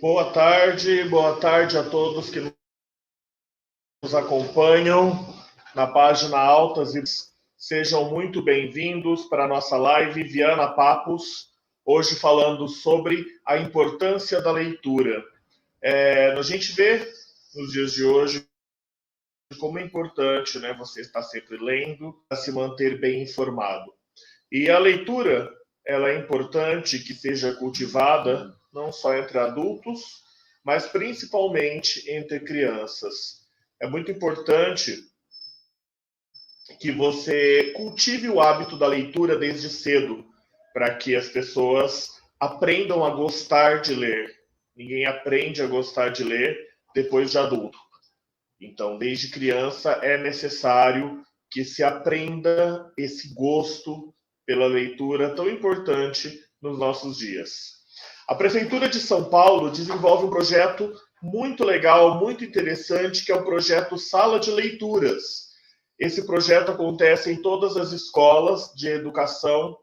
Boa tarde a todos que nos acompanham na página Altas e sejam muito bem-vindos para a nossa live Viana Papos, hoje falando sobre a importância da leitura. A gente vê nos dias de hoje como é importante, né, você estar sempre lendo para se manter bem informado. E a leitura, ela é importante que seja cultivada não só entre adultos, mas principalmente entre crianças. É muito importante que você cultive o hábito da leitura desde cedo, para que as pessoas aprendam a gostar de ler. Ninguém aprende a gostar de ler depois de adulto. Então, desde criança é necessário que se aprenda esse gosto pela leitura tão importante nos nossos dias. A Prefeitura de São Paulo desenvolve um projeto muito legal, muito interessante, que é o projeto Sala de Leituras. Esse projeto acontece em todas as escolas de educação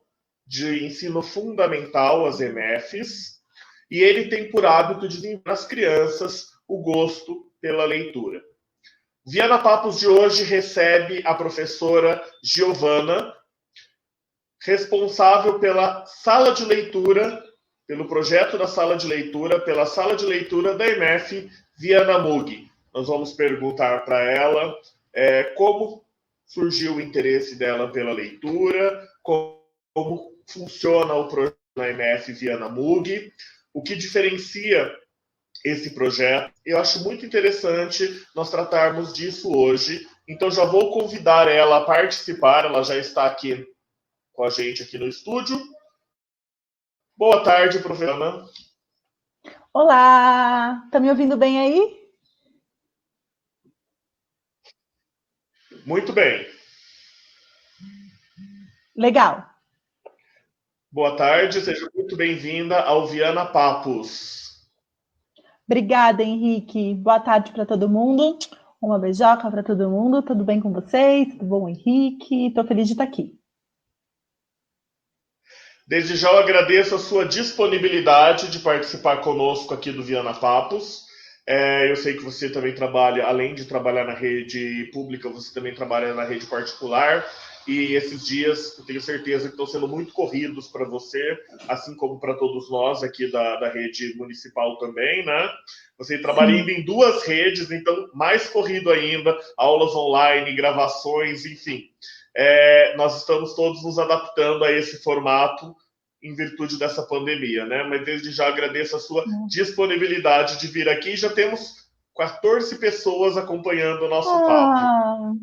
de ensino fundamental, as EMEFs, e ele tem por hábito de desenvolver nas crianças o gosto pela leitura. Viana Papos de hoje recebe a professora Giovana, responsável pela sala de leitura, pelo projeto da sala de leitura, pela sala de leitura da EMEF Viana Mug. Nós vamos perguntar para ela como surgiu o interesse dela pela leitura, como funciona o projeto da EMEF Viana Mug, o que diferencia esse projeto. Eu acho muito interessante nós tratarmos disso hoje. Então já vou convidar ela a participar. Ela já está aqui com a gente aqui no estúdio. Boa tarde, professora. Olá! Tá me ouvindo bem aí? Muito bem. Legal. Boa tarde, seja muito bem-vinda ao Viana Papos. Obrigada, Henrique. Boa tarde para todo mundo. Uma beijoca para todo mundo. Tudo bem com vocês? Tudo bom, Henrique? Estou feliz de estar aqui. Desde já eu agradeço a sua disponibilidade de participar conosco aqui do Viana Papos. Eu sei que você também trabalha, além de trabalhar na rede pública, você também trabalha na rede particular. E esses dias, eu tenho certeza que estão sendo muito corridos para você, assim como para todos nós aqui da rede municipal também, né? Você trabalha ainda em duas redes, então mais corrido ainda, aulas online, gravações, enfim. Nós estamos todos nos adaptando a esse formato em virtude dessa pandemia, né? Mas desde já agradeço a sua disponibilidade de vir aqui. Já temos 14 pessoas acompanhando o nosso papo.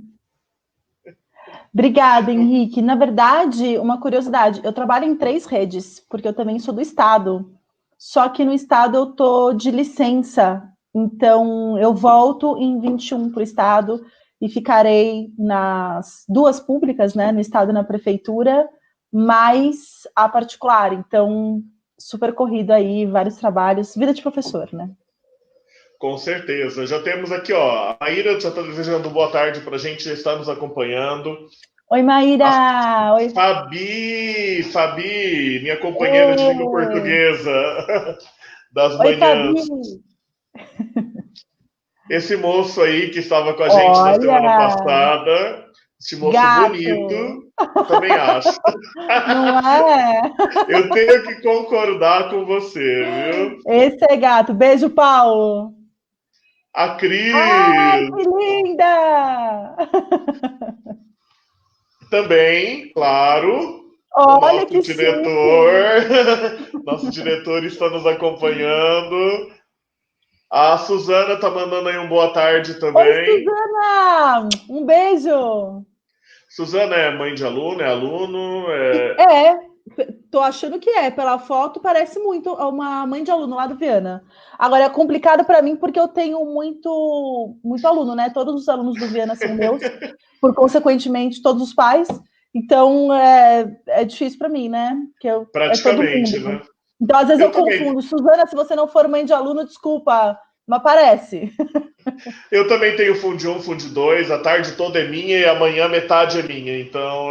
Obrigada, Henrique. Na verdade, uma curiosidade, eu trabalho em 3 redes, porque eu também sou do Estado. Só que no Estado eu tô de licença. Então, eu volto em 21 para o Estado e ficarei nas 2 públicas, né? No Estado e na Prefeitura, mais a particular. Então, super corrido aí, vários trabalhos. Vida de professor, né? Com certeza. Já temos aqui, ó, a Maíra já está desejando boa tarde para a gente, já está nos acompanhando. Oi, Maíra! Oi, Fabi, minha companheira de língua portuguesa das Oi, Fabi! manhãs. Esse moço aí que estava com a gente na Olha, semana passada, esse moço gato! bonito, eu também acho. Não é? Eu tenho que concordar com você, viu? Esse é gato. Beijo, Paulo! A Ai, Cris que linda! também, claro. O Olha nosso que diretor, chique! nosso diretor está nos acompanhando. A Suzana está mandando aí um boa tarde Oi, também. Suzana! Um beijo! Suzana é mãe de aluno, é aluno? Tô achando que é. Pela foto, parece muito uma mãe de aluno lá do Viana. Agora, é complicado para mim porque eu tenho muito aluno, né? Todos os alunos do Viana são meus, por consequentemente, todos os pais. Então, é difícil para mim, né? Porque é todo Praticamente, mundo. né? Então, às vezes Eu eu também, confundo. Suzana, se você não for mãe de aluno, desculpa, não aparece. eu também tenho Fundi 1, Fundi 2, a tarde toda é minha e amanhã metade é minha. Então,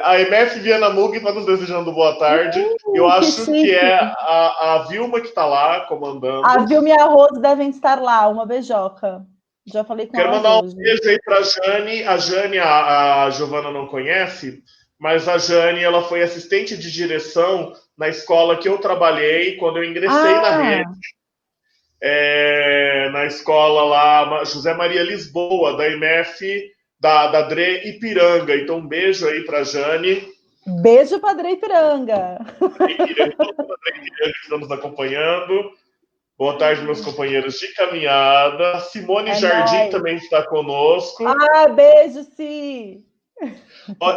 A MF Viana Mug está nos desejando boa tarde. Eu acho que é a Vilma que está lá comandando. A Vilma e a Rose devem estar lá, uma beijoca. Já falei com Quero elas mandar hoje. Um beijo aí para a Jane. A Jane, a Giovana não conhece, mas a Jane, ela foi assistente de direção na escola que eu trabalhei quando eu ingressei na rede. Na escola lá, José Maria Lisboa, da MF, da Dre Ipiranga. Então, um beijo aí para a Jane. Beijo para Dre Ipiranga. Que estão nos acompanhando. Boa tarde, meus companheiros de caminhada. Simone Jardim nóis. Também está conosco. Beijo, sim.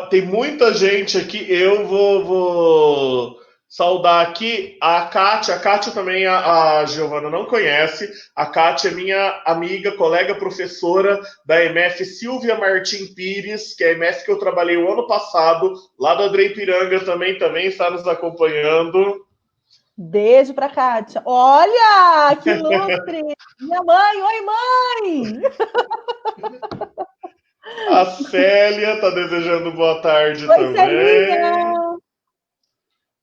Tem muita gente aqui. Eu vou saudar aqui a Kátia. A Kátia também a Giovana não conhece. A Kátia é minha amiga, colega, professora da MF Silvia Martim Pires, que é a MF que eu trabalhei o ano passado, lá da Dre Ipiranga também está nos acompanhando. Beijo para Kátia. Olha, que ilustre! Minha mãe, oi, mãe! A Célia está desejando boa tarde também. Célia.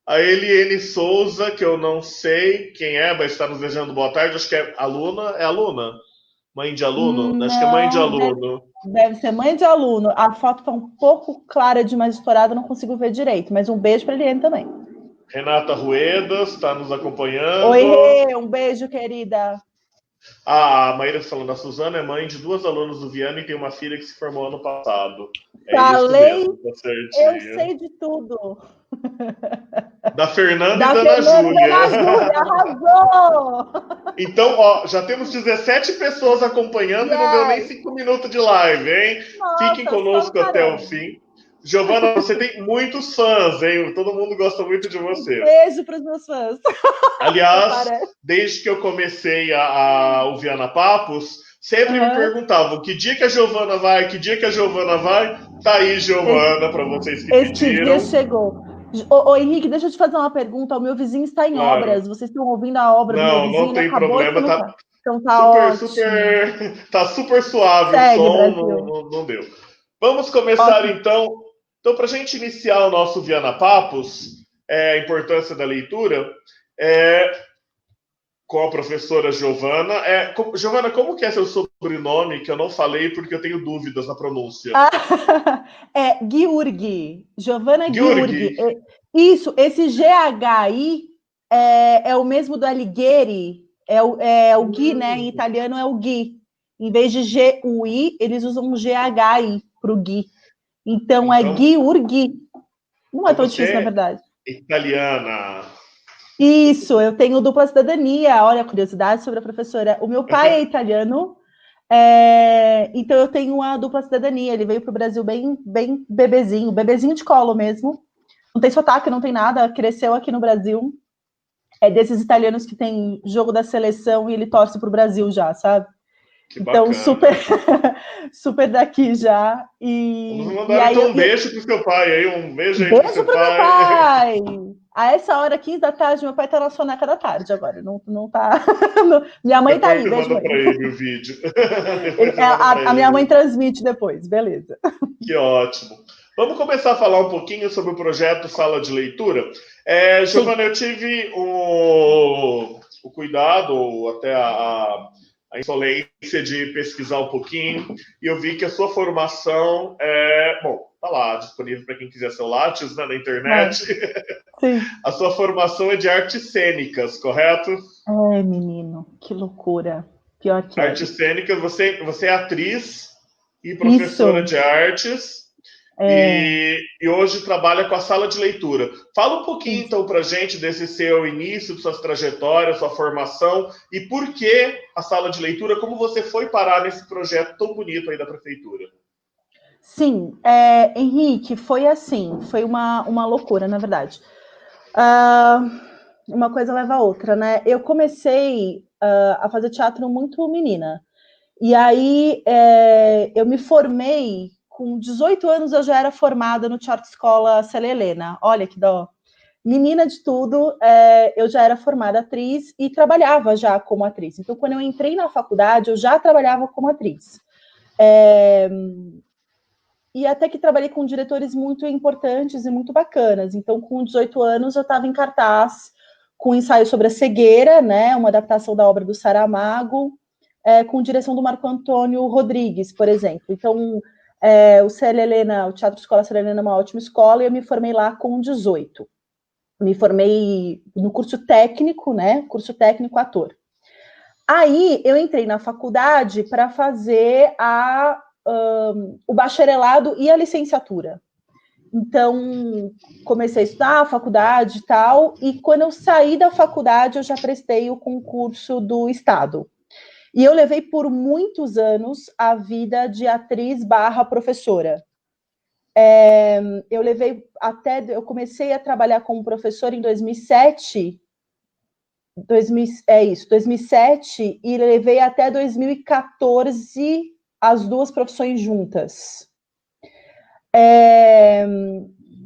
A Eliane Souza, que eu não sei quem é, mas está nos desejando boa tarde. Acho que é aluna. É aluna? Mãe de aluno? Não, acho que é mãe de aluno. Deve ser mãe de aluno. A foto está um pouco clara demais estourada, não consigo ver direito. Mas um beijo para a Eliane também. Renata Ruedas está nos acompanhando. Oi, Rê, um beijo, querida. A Maíra falando, a Suzana é mãe de 2 alunos do Viana e tem uma filha que se formou ano passado. Falei, isso mesmo, tá certinho. Eu sei de tudo. Da Fernanda e da Ana Júlia. Arrasou! Então, ó, já temos 17 pessoas acompanhando e não deu nem 5 minutos de live, hein? Nossa, fiquem conosco até o fim. Giovana, você tem muitos fãs, hein? Todo mundo gosta muito de você. Beijo para os meus fãs. Aliás, desde que eu comecei o Viana Papos, sempre me perguntavam que dia que a Giovana vai, que dia que a Giovana vai. Tá aí, Giovana, para vocês que pediram. Dia chegou. Ô, Henrique, deixa eu te fazer uma pergunta. O meu vizinho está em obras. Vocês estão ouvindo a obra do meu vizinho? Não tem problema. Tá, então tá tá super suave. Segue, o som, não deu. Vamos começar então. Então, para a gente iniciar o nosso Viana Papos, a importância da leitura, com a professora Giovana. Giovana, como que é seu sobrenome? Que eu não falei porque eu tenho dúvidas na pronúncia. É Ghiurghi. Giovana Ghiurghi. Isso, esse GHI é o mesmo do Alighieri. É o Gui, né? Em italiano é o Gui. Em vez de GUI, eles usam um GHI para o Gui. Então é Ghiurghi. Não é tão difícil, na verdade. Italiana. Isso, eu tenho dupla cidadania. Olha a curiosidade sobre a professora. O meu pai é italiano, então eu tenho uma dupla cidadania. Ele veio para o Brasil bem bebezinho de colo mesmo. Não tem sotaque, não tem nada. Cresceu aqui no Brasil. É desses italianos que tem jogo da seleção e ele torce para o Brasil já, sabe? Que então, bacana. super daqui já. Vamos mandar então um beijo pro seu pai aí, um beijo aí pro seu pai. Meu pai! A essa hora, 15 da tarde, meu pai tá na soneca da tarde agora. Não tá. Minha mãe tá aí, beijo. Manda pra ele o vídeo. A minha mãe transmite depois, beleza. Que ótimo. Vamos começar a falar um pouquinho sobre o projeto Sala de Leitura. Giovana, eu tive o cuidado, ou até a insolência de pesquisar um pouquinho, e eu vi que a sua formação tá lá, disponível para quem quiser seu Lattes, né, na internet. Sim. A sua formação é de artes cênicas, correto? Menino, que loucura. Pior que artes cênicas, você é atriz e professora de artes, e hoje trabalha com a Sala de Leitura. Fala um pouquinho, então, para a gente desse seu início, suas trajetórias, sua formação, e por que a Sala de Leitura, como você foi parar nesse projeto tão bonito aí da Prefeitura? Sim, Henrique, foi assim, foi uma loucura, na verdade. Uma coisa leva a outra, né? Eu comecei a fazer teatro muito menina, e aí eu me formei. Com 18 anos, eu já era formada no Teatro Escola Célia Helena. Olha que dó. Menina de tudo, eu já era formada atriz e trabalhava já como atriz. Então, quando eu entrei na faculdade, eu já trabalhava como atriz. e até que trabalhei com diretores muito importantes e muito bacanas. Então, com 18 anos, eu estava em cartaz com um ensaio sobre a cegueira, né, uma adaptação da obra do Saramago, com direção do Marco Antônio Rodrigues, por exemplo. Então, o Célia Helena, o Teatro Escola Célia Helena é uma ótima escola, e eu me formei lá com 18. Me formei no curso técnico, né, curso técnico ator. Aí, eu entrei na faculdade para fazer o bacharelado e a licenciatura. Então, comecei a estudar a faculdade e tal, e quando eu saí da faculdade, eu já prestei o concurso do Estado. E eu levei por muitos anos a vida de atriz / professora. Eu comecei a trabalhar como professora em 2007, 2007, e levei até 2014 as duas profissões juntas.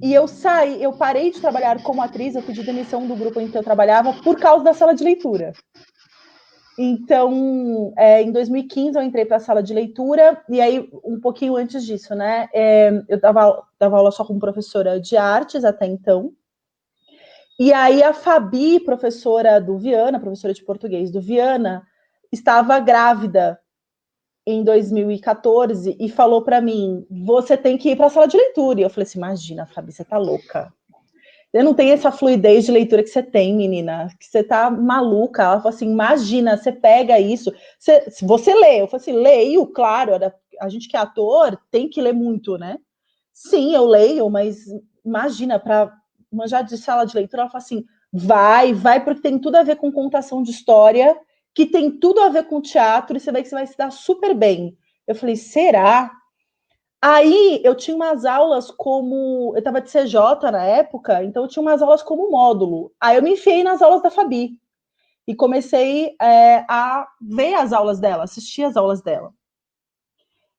E eu parei de trabalhar como atriz, eu pedi demissão do grupo em que eu trabalhava por causa da sala de leitura. Então, em 2015 eu entrei para a sala de leitura, e aí, um pouquinho antes disso, né, eu dava aula só como professora de artes até então, e aí a Fabi, professora do Viana, professora de português do Viana, estava grávida em 2014 e falou para mim, você tem que ir para a sala de leitura. E eu falei assim, imagina, Fabi, você tá louca. Eu não tenho essa fluidez de leitura que você tem, menina, que você tá maluca. Ela falou assim, imagina, você pega isso, você lê. Eu falei assim, leio, claro, a gente que é ator tem que ler muito, né? Sim, eu leio, mas imagina, para manjar de sala de leitura, ela falou assim, vai, porque tem tudo a ver com contação de história, que tem tudo a ver com teatro, e você vai que você vai se dar super bem. Eu falei, será? Aí eu tinha umas aulas como. Eu estava de CJ na época, então eu tinha umas aulas como módulo. Aí eu me enfiei nas aulas da Fabi e comecei a ver as aulas dela, assistir as aulas dela.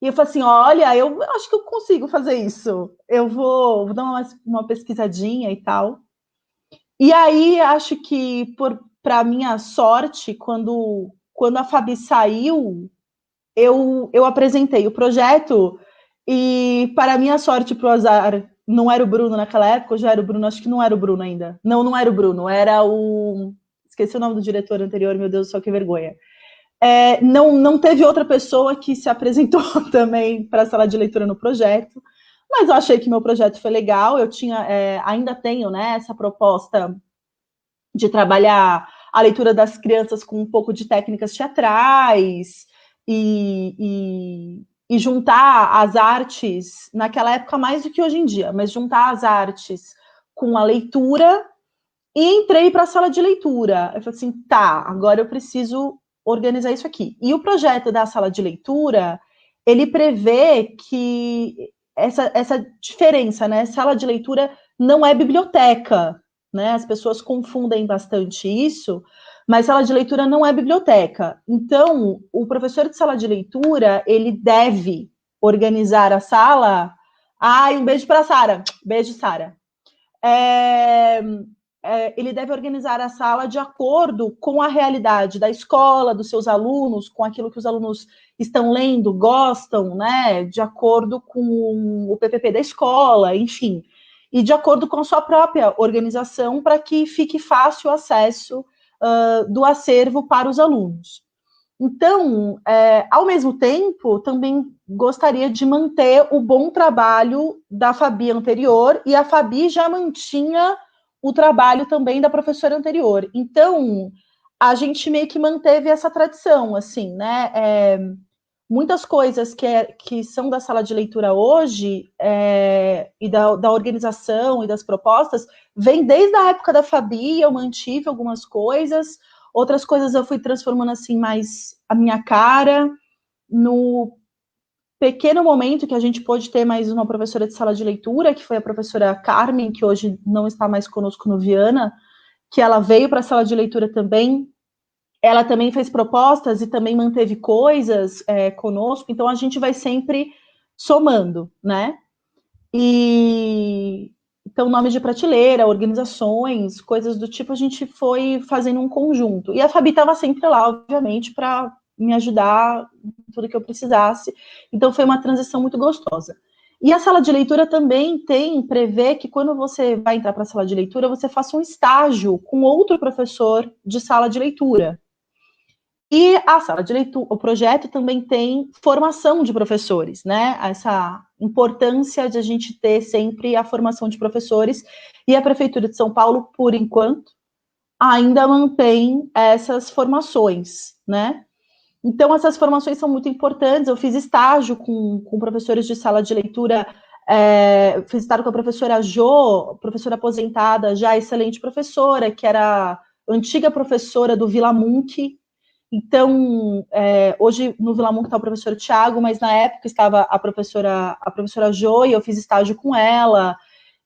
E eu falei assim: olha, eu acho que eu consigo fazer isso. Eu vou dar uma pesquisadinha e tal. E aí, acho que, para minha sorte, quando a Fabi saiu, eu apresentei o projeto. E, para minha sorte, pro azar, não era o Bruno naquela época, ou já era o Bruno? Acho que não era o Bruno ainda. Não era o Bruno, era o... Esqueci o nome do diretor anterior, meu Deus do céu, que vergonha. Não teve outra pessoa que se apresentou também para a sala de leitura no projeto, mas eu achei que meu projeto foi legal, eu ainda tenho, né, essa proposta de trabalhar a leitura das crianças com um pouco de técnicas teatrais, e juntar as artes, naquela época mais do que hoje em dia, mas juntar as artes com a leitura, e entrei para a sala de leitura. Eu falei assim, tá, agora eu preciso organizar isso aqui. E o projeto da sala de leitura, ele prevê que essa diferença, né? Sala de leitura não é biblioteca, né? As pessoas confundem bastante isso, mas sala de leitura não é biblioteca. Então, o professor de sala de leitura, ele deve organizar a sala. Um beijo para a Sara. Beijo, Sara. Ele deve organizar a sala de acordo com a realidade da escola, dos seus alunos, com aquilo que os alunos estão lendo, gostam, né? De acordo com o PPP da escola, enfim. E de acordo com a sua própria organização, para que fique fácil o acesso do acervo para os alunos. Então, ao mesmo tempo, também gostaria de manter o bom trabalho da Fabi anterior, e a Fabi já mantinha o trabalho também da professora anterior. Então, a gente meio que manteve essa tradição, assim, né? Muitas coisas que são da sala de leitura hoje, e da organização e das propostas, vem desde a época da Fabi. Eu mantive algumas coisas, outras coisas eu fui transformando assim mais a minha cara. No pequeno momento que a gente pôde ter mais uma professora de sala de leitura, que foi a professora Carmen, que hoje não está mais conosco no Viana, que ela veio para a sala de leitura também. Ela também fez propostas e também manteve coisas conosco, então a gente vai sempre somando, né? E então, nome de prateleira, organizações, coisas do tipo, a gente foi fazendo um conjunto. E a Fabi estava sempre lá, obviamente, para me ajudar em tudo que eu precisasse. Então, foi uma transição muito gostosa. E a sala de leitura também prevê que quando você vai entrar para a sala de leitura, você faça um estágio com outro professor de sala de leitura. E a sala de leitura, o projeto também tem formação de professores, né? Essa importância de a gente ter sempre a formação de professores. E a Prefeitura de São Paulo, por enquanto, ainda mantém essas formações, né? Então, essas formações são muito importantes. Eu fiz estágio com professores de sala de leitura, fiz estágio com a professora Jo, professora aposentada, já excelente professora, que era antiga professora do Vila Munk. Então, hoje no Vila Munk está o professor Tiago, mas na época estava a professora Jo, e eu fiz estágio com ela.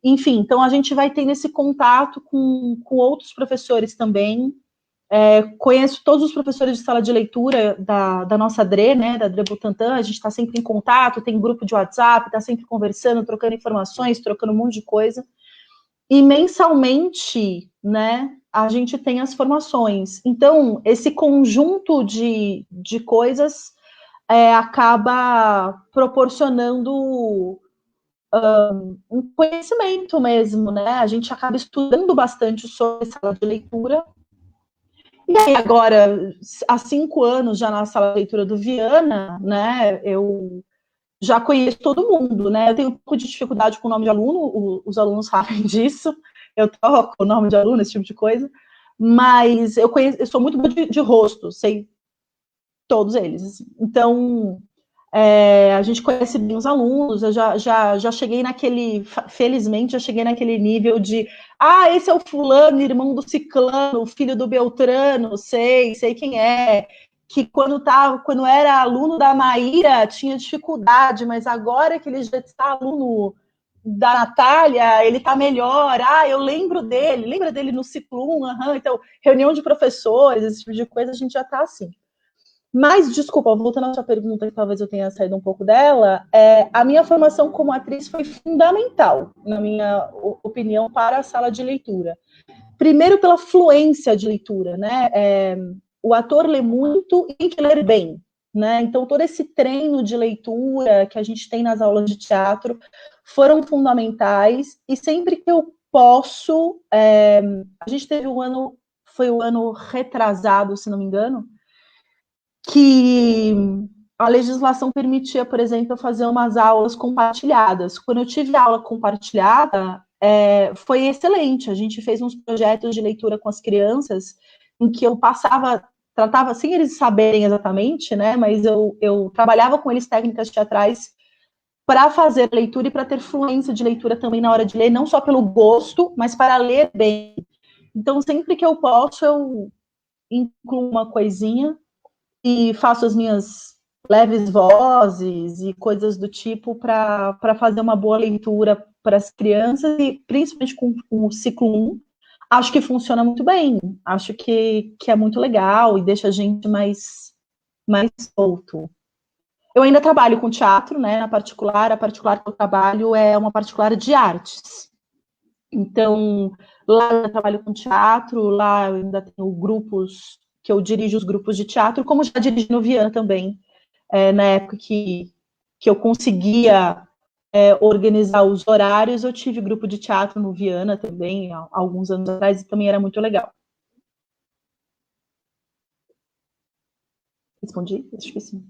Enfim, então a gente vai tendo esse contato com outros professores também. Conheço todos os professores de sala de leitura da nossa DRE, né, da DRE Butantã. A gente está sempre em contato, tem grupo de WhatsApp, está sempre conversando, trocando informações, trocando um monte de coisa. E mensalmente, né, a gente tem as formações. Então, esse conjunto de coisas acaba proporcionando um conhecimento mesmo, né? A gente acaba estudando bastante sobre sala de leitura. E aí, agora, há 5 anos já na sala de leitura do Viana, né, eu já conheço todo mundo, né? Eu tenho um pouco de dificuldade com o nome de aluno, os alunos sabem disso, eu troco o nome de aluno, esse tipo de coisa, mas eu sou muito boa de rosto, sei todos eles. Assim. Então, a gente conhece bem os alunos, eu já cheguei felizmente, já cheguei naquele nível de, esse é o fulano, irmão do ciclano, filho do Beltrano, sei quem é, que quando era aluno da Maíra tinha dificuldade, mas agora que ele já está aluno da Natália, ele está melhor, eu lembra dele no ciclo 1, então, reunião de professores, esse tipo de coisa, a gente já está assim. Mas, desculpa, voltando à sua pergunta, que talvez eu tenha saído um pouco dela, a minha formação como atriz foi fundamental, na minha opinião, para a sala de leitura. Primeiro, pela fluência de leitura, né? O ator lê muito e tem que ler bem, né? Então, todo esse treino de leitura que a gente tem nas aulas de teatro foram fundamentais, e sempre que eu posso, a gente teve foi o ano retrasado, se não me engano, que a legislação permitia, por exemplo, fazer umas aulas compartilhadas. Quando eu tive aula compartilhada, foi excelente. A gente fez uns projetos de leitura com as crianças, em que eu tratava, sem eles saberem exatamente, né? Mas eu trabalhava com eles técnicas teatrais para fazer leitura e para ter fluência de leitura também na hora de ler, não só pelo gosto, mas para ler bem. Então, sempre que eu posso, eu incluo uma coisinha e faço as minhas leves vozes e coisas do tipo para fazer uma boa leitura para as crianças, e principalmente com o ciclo 1, acho que funciona muito bem, acho que é muito legal e deixa a gente mais solto. Eu ainda trabalho com teatro, né, a particular que eu trabalho é uma particular de artes. Então, lá eu trabalho com teatro, lá eu ainda tenho grupos, que eu dirijo os grupos de teatro, como já dirigi no Viana também, na época que eu conseguia organizar os horários, eu tive grupo de teatro no Viana também, há alguns anos atrás, e também era muito legal. Respondi? Acho que sim.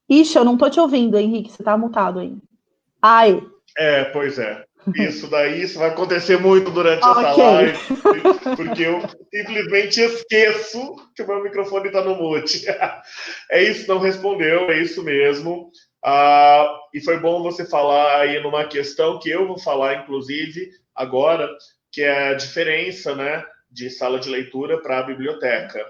Ixi, eu não tô te ouvindo, Henrique, você tá mutado aí. Ai. Pois é. Isso vai acontecer muito durante essa live, porque eu simplesmente esqueço que o meu microfone está no mute. É isso, não respondeu, é isso mesmo. E foi bom você falar aí numa questão que eu vou falar, inclusive, agora, que é a diferença, né, de sala de leitura para a biblioteca.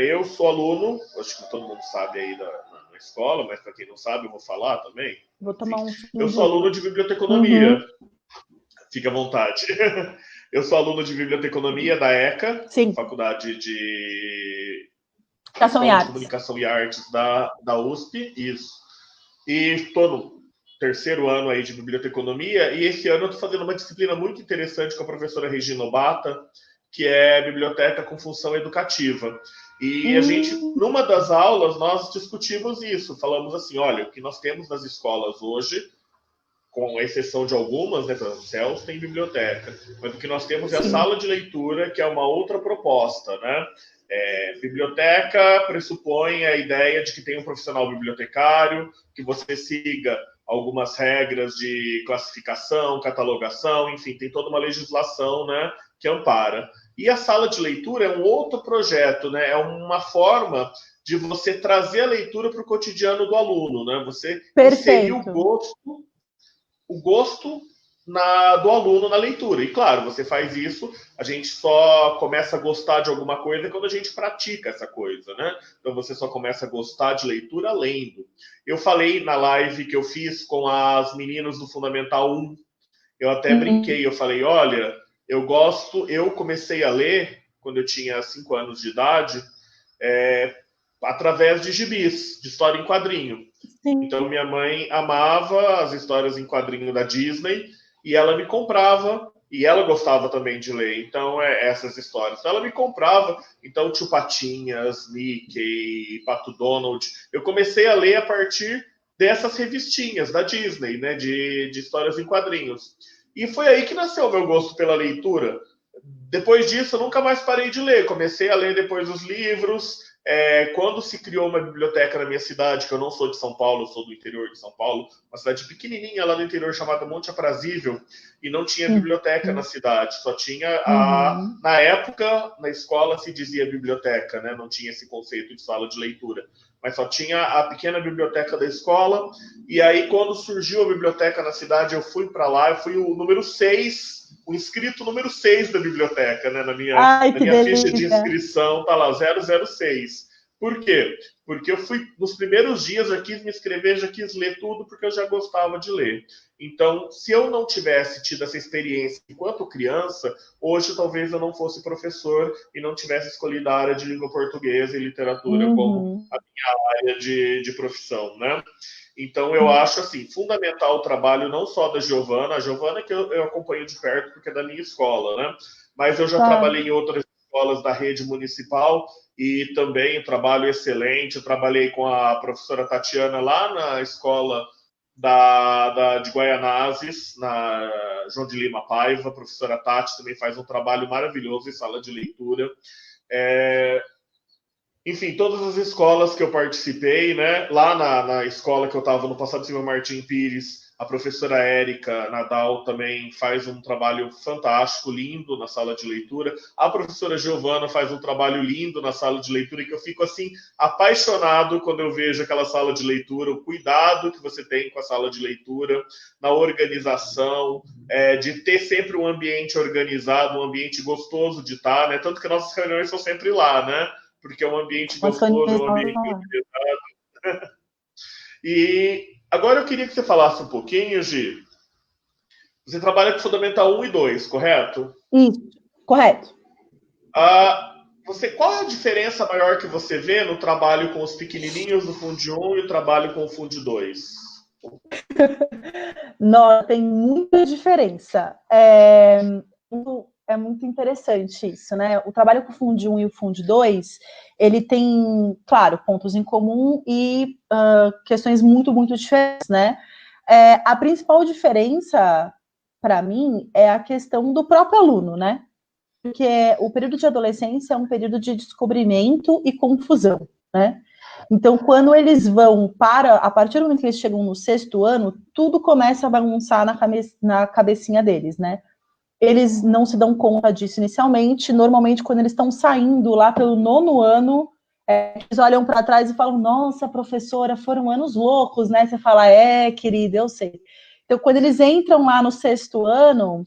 Eu sou aluno, acho que todo mundo sabe aí na escola, mas para quem não sabe, eu vou falar também. Vou tomar Eu sou aluno de biblioteconomia. Uhum. Fique à vontade. Eu sou aluno de biblioteconomia da ECA, Sim. Faculdade de Comunicação e Artes da USP, isso. E estou no terceiro ano aí de biblioteconomia, e esse ano eu estou fazendo uma disciplina muito interessante com a professora Regina Obata, que é biblioteca com função educativa. E a gente, numa das aulas, nós discutimos isso, falamos assim, olha, o que nós temos nas escolas hoje, com a exceção de algumas, né, os céus tem biblioteca, mas o que nós temos é a sala de leitura, que é uma outra proposta, né? Biblioteca pressupõe a ideia de que tem um profissional bibliotecário, que você siga algumas regras de classificação, catalogação, enfim, tem toda uma legislação, né, que ampara. E a sala de leitura é um outro projeto, né? É uma forma de você trazer a leitura para o cotidiano do aluno, né? Você inserir o gosto do aluno na leitura. E claro, você faz isso, a gente só começa a gostar de alguma coisa quando a gente pratica essa coisa, né? Então você só começa a gostar de leitura lendo. Eu falei na live que eu fiz com as meninas do Fundamental 1, eu até brinquei, eu falei, olha, eu comecei a ler quando eu tinha 5 anos de idade, através de gibis, de história em quadrinho. Sim. Então, minha mãe amava as histórias em quadrinho da Disney e ela me comprava, e ela gostava também de ler, então, essas histórias. Então, ela me comprava, então, Tio Patinhas, Mickey, Pato Donald. Eu comecei a ler a partir dessas revistinhas da Disney, né, de histórias em quadrinhos. E foi aí que nasceu o meu gosto pela leitura. Depois disso, eu nunca mais parei de ler. Comecei a ler depois os livros. Quando se criou uma biblioteca na minha cidade, que eu não sou de São Paulo, eu sou do interior de São Paulo, uma cidade pequenininha lá no interior chamada Monte Aprazível, e não tinha biblioteca na cidade, só tinha na época, na escola se dizia biblioteca, né? Não tinha esse conceito de sala de leitura, mas só tinha a pequena biblioteca da escola. E aí, quando surgiu a biblioteca na cidade, eu fui para lá, eu fui o número 6, o inscrito número 6 da biblioteca, né? Na minha ficha de inscrição, tá lá, 006. Por quê? Porque eu fui, nos primeiros dias, já quis me inscrever, já quis ler tudo, porque eu já gostava de ler. Então, se eu não tivesse tido essa experiência enquanto criança, hoje talvez eu não fosse professor e não tivesse escolhido a área de língua portuguesa e literatura como a minha área de profissão, né? Então, eu acho, assim, fundamental o trabalho não só da Giovana, a Giovana que eu acompanho de perto porque é da minha escola, né? Mas eu já trabalhei em outras escolas da rede municipal e também trabalho excelente. Eu trabalhei com a professora Tatiana lá na escola de Guaianazes, na João de Lima Paiva. A professora Tati também faz um trabalho maravilhoso em sala de leitura. Enfim, todas as escolas que eu participei, né? Lá na escola que eu estava no passado, Silvio Martim Pires, a professora Érica Nadal também faz um trabalho fantástico, lindo na sala de leitura. A professora Giovana faz um trabalho lindo na sala de leitura, que eu fico, assim, apaixonado quando eu vejo aquela sala de leitura, o cuidado que você tem com a sala de leitura, na organização, de ter sempre um ambiente organizado, um ambiente gostoso de estar, né? Tanto que nossas reuniões são sempre lá, né? Porque é um ambiente gostoso, é um ambiente organizado. E agora eu queria que você falasse um pouquinho, Gi. Você trabalha com Fundamental 1 e 2, correto? Isso, correto. Qual é a diferença maior que você vê no trabalho com os pequenininhos do Fundo 1 e o trabalho com o Fundo 2? Não, tem muita diferença. É muito interessante isso, né? O trabalho com o Fundo 1 e o Fundo 2, ele tem, claro, pontos em comum e questões muito, muito diferentes, né? A principal diferença, para mim, é a questão do próprio aluno, né? Porque o período de adolescência é um período de descobrimento e confusão, né? Então, quando eles vão a partir do momento que eles chegam no 6º ano, tudo começa a bagunçar na cabecinha deles, né? Eles não se dão conta disso inicialmente. Normalmente, quando eles estão saindo lá pelo 9º ano, eles olham para trás e falam, nossa, professora, foram anos loucos, né? Você fala, querida, eu sei. Então, quando eles entram lá no 6º ano,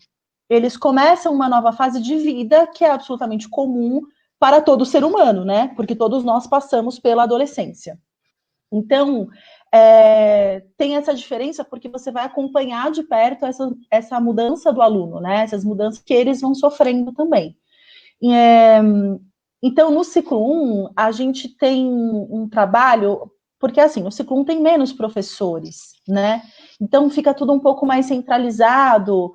eles começam uma nova fase de vida que é absolutamente comum para todo ser humano, né? Porque todos nós passamos pela adolescência. Então, tem essa diferença porque você vai acompanhar de perto essa mudança do aluno, né? Essas mudanças que eles vão sofrendo também. Então, no ciclo 1, a gente tem um trabalho, porque assim, no ciclo 1 tem menos professores, né? Então, fica tudo um pouco mais centralizado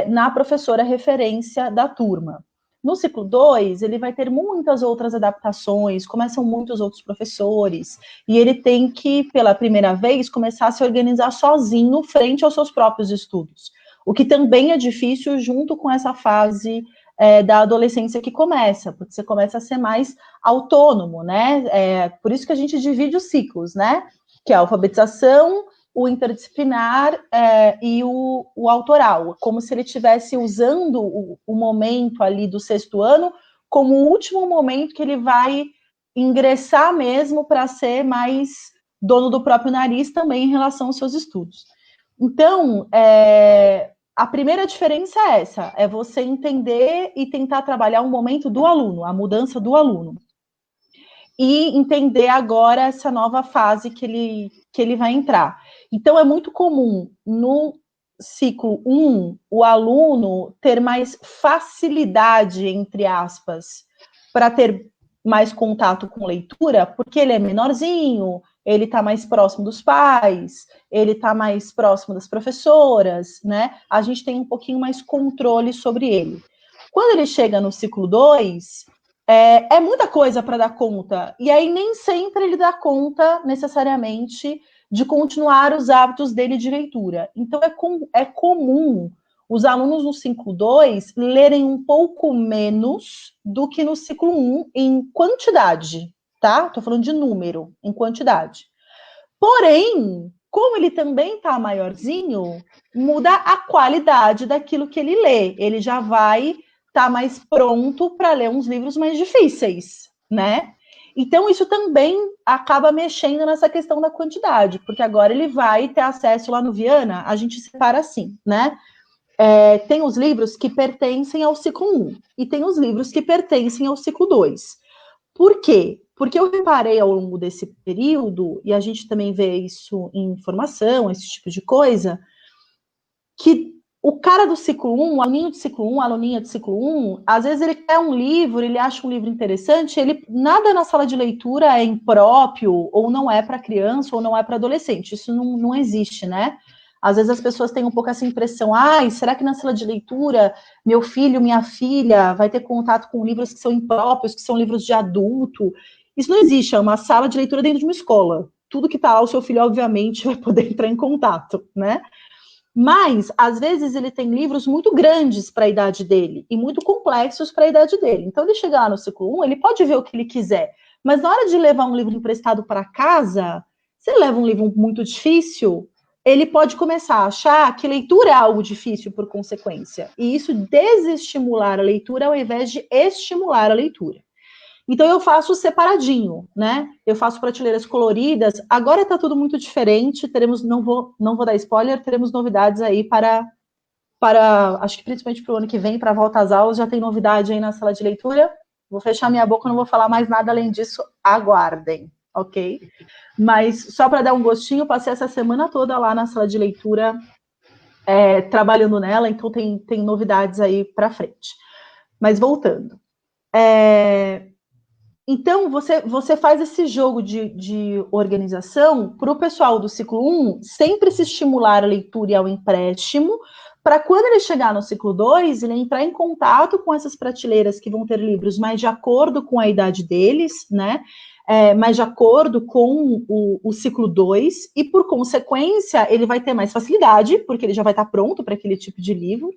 na professora referência da turma. No ciclo 2, ele vai ter muitas outras adaptações, começam muitos outros professores, e ele tem que, pela primeira vez, começar a se organizar sozinho frente aos seus próprios estudos. O que também é difícil junto com essa fase da adolescência que começa, porque você começa a ser mais autônomo, né? Por isso que a gente divide os ciclos, né? Que é a alfabetização, o interdisciplinar e o autoral, como se ele estivesse usando o momento ali do 6º ano como o último momento que ele vai ingressar mesmo para ser mais dono do próprio nariz também em relação aos seus estudos. Então, a primeira diferença é essa, é você entender e tentar trabalhar o momento do aluno, a mudança do aluno. E entender agora essa nova fase que ele vai entrar. Então, é muito comum no ciclo 1 o aluno ter mais facilidade, entre aspas, para ter mais contato com leitura, porque ele é menorzinho, ele está mais próximo dos pais, ele está mais próximo das professoras, né? A gente tem um pouquinho mais controle sobre ele. Quando ele chega no ciclo 2, é muita coisa para dar conta, e aí nem sempre ele dá conta, necessariamente, de continuar os hábitos dele de leitura. Então, é comum os alunos no ciclo 2 lerem um pouco menos do que no ciclo 1 em quantidade, tá? Estou falando de número, em quantidade. Porém, como ele também está maiorzinho, muda a qualidade daquilo que ele lê. Ele já vai estar mais pronto para ler uns livros mais difíceis, né? Então, isso também acaba mexendo nessa questão da quantidade, porque agora ele vai ter acesso lá no Viana, a gente separa assim, né? Tem os livros que pertencem ao ciclo 1 e tem os livros que pertencem ao ciclo 2. Por quê? Porque eu reparei ao longo desse período, e a gente também vê isso em formação, esse tipo de coisa, que o cara do ciclo 1, o aluninho de ciclo 1, a aluninha de ciclo 1, às vezes ele quer um livro, ele acha um livro interessante, nada na sala de leitura é impróprio, ou não é para criança, ou não é para adolescente. Isso não existe, né? Às vezes as pessoas têm um pouco essa impressão, será que na sala de leitura meu filho, minha filha vai ter contato com livros que são impróprios, que são livros de adulto? Isso não existe, é uma sala de leitura dentro de uma escola. Tudo que está lá, o seu filho, obviamente, vai poder entrar em contato, né? Mas, às vezes, ele tem livros muito grandes para a idade dele e muito complexos para a idade dele. Então, ele chega lá no ciclo 1, ele pode ver o que ele quiser, mas na hora de levar um livro emprestado para casa, se ele leva um livro muito difícil, ele pode começar a achar que leitura é algo difícil por consequência. E isso desestimular a leitura ao invés de estimular a leitura. Então, eu faço separadinho, né? Eu faço prateleiras coloridas. Agora está tudo muito diferente. Não vou dar spoiler, teremos novidades aí para acho que principalmente para o ano que vem, para a volta às aulas, já tem novidade aí na sala de leitura. Vou fechar minha boca, não vou falar mais nada além disso. Aguardem, ok? Mas só para dar um gostinho, passei essa semana toda lá na sala de leitura, trabalhando nela, então tem novidades aí para frente. Mas voltando. Então, você faz esse jogo de organização para o pessoal do ciclo 1 sempre se estimular a leitura e ao empréstimo, para quando ele chegar no ciclo 2, ele entrar em contato com essas prateleiras que vão ter livros mais de acordo com a idade deles, né? Mais de acordo com o ciclo 2, e por consequência, ele vai ter mais facilidade, porque ele já vai estar pronto para aquele tipo de livro,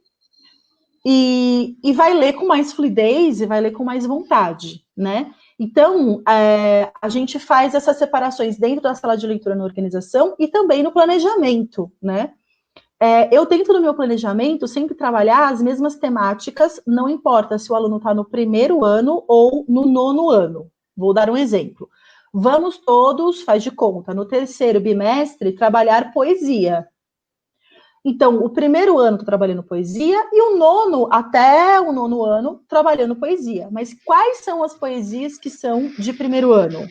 e vai ler com mais fluidez e vai ler com mais vontade, né? Então, a gente faz essas separações dentro da sala de leitura na organização e também no planejamento, né? Eu tento no meu planejamento sempre trabalhar as mesmas temáticas, não importa se o aluno está no 1º ano ou no 9º ano. Vou dar um exemplo. Vamos todos, faz de conta, no 3º bimestre, trabalhar poesia. Então, o 1º ano estou trabalhando poesia e o 9º, até o 9º ano, trabalhando poesia. Mas quais são as poesias que são de 1º ano?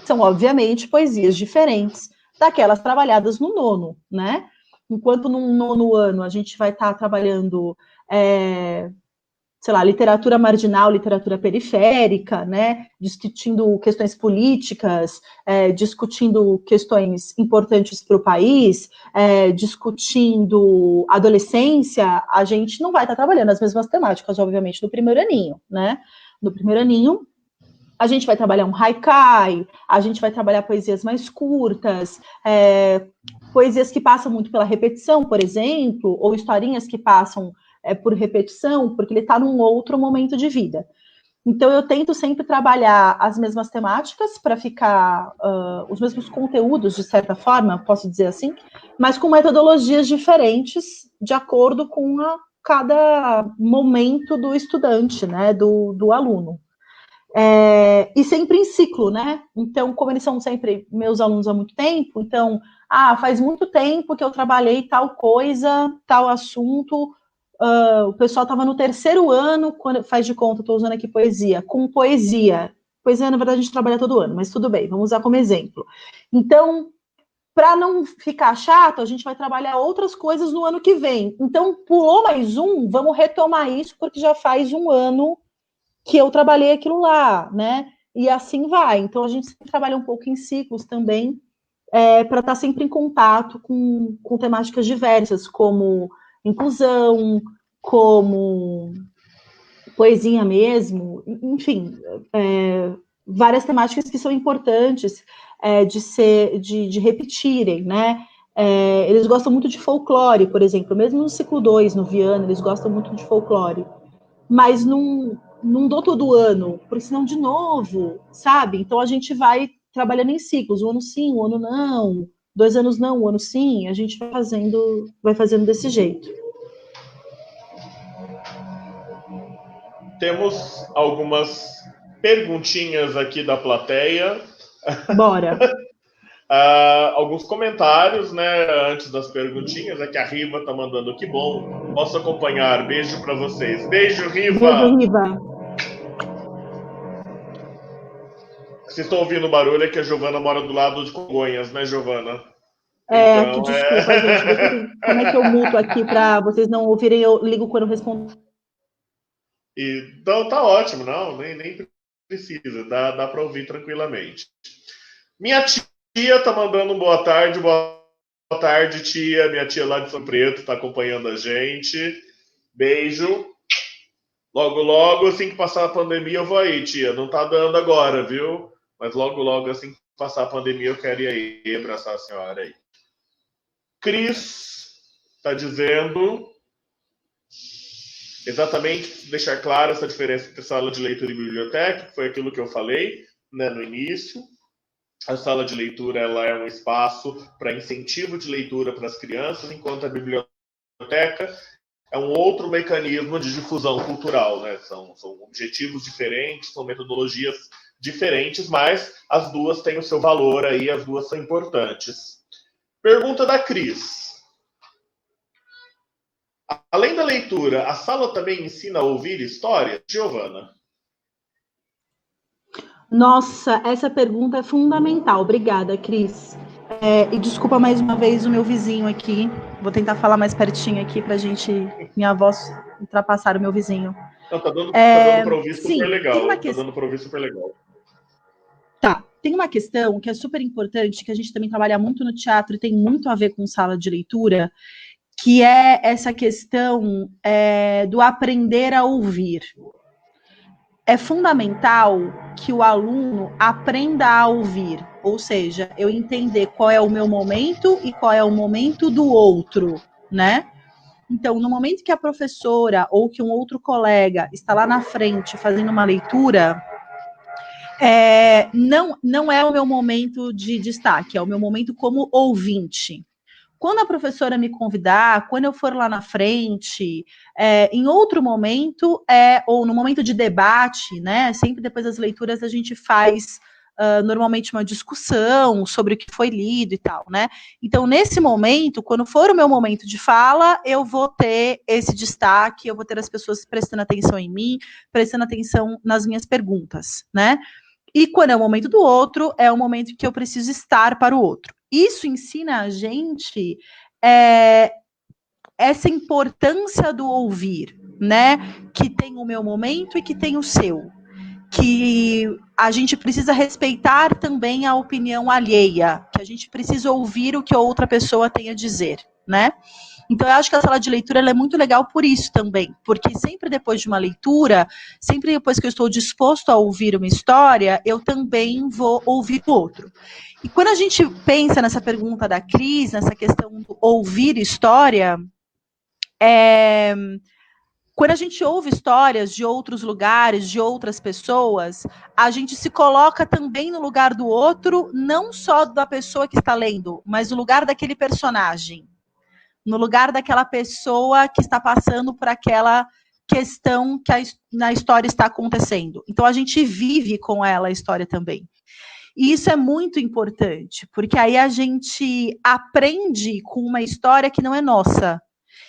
São, obviamente, poesias diferentes daquelas trabalhadas no 9º, né? Enquanto no 9º ano a gente vai estar trabalhando sei lá, literatura marginal, literatura periférica, né, discutindo questões políticas, discutindo questões importantes para o país, discutindo adolescência, a gente não vai estar trabalhando as mesmas temáticas, obviamente, no primeiro aninho, né? No primeiro aninho, a gente vai trabalhar um haikai, a gente vai trabalhar poesias mais curtas, poesias que passam muito pela repetição, por exemplo, ou historinhas que passam por repetição, porque ele está num outro momento de vida. Então, eu tento sempre trabalhar as mesmas temáticas para ficar os mesmos conteúdos, de certa forma, posso dizer assim, mas com metodologias diferentes, de acordo com cada momento do estudante, né, do aluno. E sempre em ciclo, né? Então, como eles são sempre meus alunos há muito tempo, então, faz muito tempo que eu trabalhei tal coisa, tal assunto. O pessoal estava no terceiro ano, quando faz de conta, estou usando aqui poesia, com poesia. Poesia, na verdade, a gente trabalha todo ano, mas tudo bem, vamos usar como exemplo. Então, para não ficar chato, a gente vai trabalhar outras coisas no ano que vem. Então, pulou mais um, vamos retomar isso, porque já faz um ano que eu trabalhei aquilo lá, né? E assim vai. Então, a gente sempre trabalha um pouco em ciclos também, para estar sempre em contato com temáticas diversas, como inclusão, como poesia mesmo, enfim, várias temáticas que são importantes de repetirem, né? Eles gostam muito de folclore, por exemplo, mesmo no ciclo 2, no Viana, eles gostam muito de folclore, mas não dou todo ano, porque senão de novo, sabe? Então a gente vai trabalhando em ciclos, um ano sim, um ano não, 2 anos não, um ano sim, a gente vai fazendo desse jeito. Temos algumas perguntinhas aqui da plateia. Bora. Alguns comentários, né, antes das perguntinhas, que a Riva tá mandando, que bom, posso acompanhar, beijo para vocês. Beijo, Riva! Beijo, Riva! Vocês estão ouvindo o barulho, que a Giovana mora do lado de Congonhas, né, Giovana? Então, desculpa, gente. Como é que eu muto aqui para vocês não ouvirem? Eu ligo quando eu respondo. Então tá ótimo, não, nem precisa, dá para ouvir tranquilamente. Minha tia tá mandando um boa tarde, tia. Minha tia lá de São Preto tá acompanhando a gente. Beijo. Logo, assim que passar a pandemia, eu vou aí, tia. Não tá dando agora, viu? Mas logo, assim que passar a pandemia, eu quero ir aí abraçar a senhora aí. Cris tá dizendo exatamente deixar clara essa diferença entre sala de leitura e biblioteca, que foi aquilo que eu falei, né, no início. A sala de leitura ela é um espaço para incentivo de leitura para as crianças, enquanto a biblioteca é um outro mecanismo de difusão cultural, né? São objetivos diferentes, são metodologias diferentes, mas as duas têm o seu valor aí, as duas são importantes. Pergunta da Cris. Além da leitura, a sala também ensina a ouvir histórias, Giovana? Nossa, essa pergunta é fundamental. Obrigada, Cris. E desculpa mais uma vez o meu vizinho aqui. Vou tentar falar mais pertinho aqui para minha voz ultrapassar o meu vizinho. Não, tá dando para ouvir super legal. Tá dando para ouvir super legal. Tá. Tem uma questão que é super importante, que a gente também trabalha muito no teatro e tem muito a ver com sala de leitura, que é essa questão do aprender a ouvir. É fundamental que o aluno aprenda a ouvir, ou seja, eu entender qual é o meu momento e qual é o momento do outro, né? Então, no momento que a professora ou que um outro colega está lá na frente fazendo uma leitura, não é o meu momento de destaque, é o meu momento como ouvinte. Quando a professora me convidar, quando eu for lá na frente, em outro momento, ou no momento de debate, né? Sempre depois das leituras a gente faz normalmente uma discussão sobre o que foi lido e tal, né? Então, nesse momento, quando for o meu momento de fala, eu vou ter esse destaque, eu vou ter as pessoas prestando atenção em mim, prestando atenção nas minhas perguntas, né? E quando é o momento do outro, é o momento que eu preciso estar para o outro. Isso ensina a gente essa importância do ouvir, né? Que tem o meu momento e que tem o seu. Que a gente precisa respeitar também a opinião alheia, que a gente precisa ouvir o que outra pessoa tem a dizer, né? Então, eu acho que a sala de leitura ela é muito legal por isso também, porque sempre depois de uma leitura, sempre depois que eu estou disposto a ouvir uma história, eu também vou ouvir o outro. E quando a gente pensa nessa pergunta da Cris, nessa questão do ouvir história, quando a gente ouve histórias de outros lugares, de outras pessoas, a gente se coloca também no lugar do outro, não só da pessoa que está lendo, mas no lugar daquele personagem, no lugar daquela pessoa que está passando por aquela questão que na história está acontecendo. Então, a gente vive com ela a história também. E isso é muito importante, porque aí a gente aprende com uma história que não é nossa.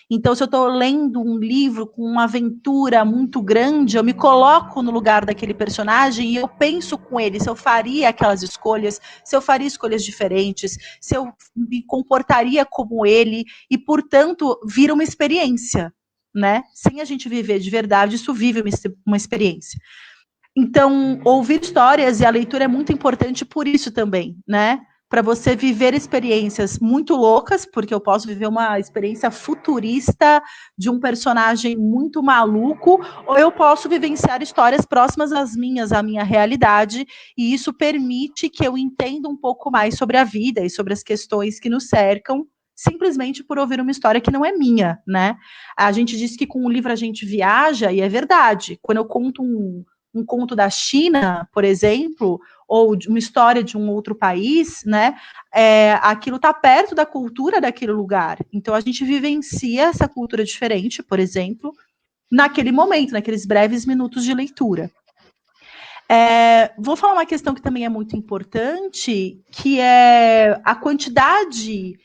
Então, se eu estou lendo um livro com uma aventura muito grande, eu me coloco no lugar daquele personagem e eu penso com ele se eu faria aquelas escolhas, se eu faria escolhas diferentes, se eu me comportaria como ele, e, portanto, vira uma experiência, né? Sem a gente viver de verdade, isso vive uma experiência. Então, ouvir histórias e a leitura é muito importante por isso também, né? Para você viver experiências muito loucas, porque eu posso viver uma experiência futurista de um personagem muito maluco, ou eu posso vivenciar histórias próximas às minhas, à minha realidade, e isso permite que eu entenda um pouco mais sobre a vida e sobre as questões que nos cercam, simplesmente por ouvir uma história que não é minha, né? A gente diz que com o livro a gente viaja, e é verdade. Quando eu conto um conto da China, por exemplo, ou de uma história de um outro país, né? Aquilo está perto da cultura daquele lugar. Então a gente vivencia essa cultura diferente, por exemplo, naquele momento, naqueles breves minutos de leitura. Vou falar uma questão que também é muito importante, que é a quantidade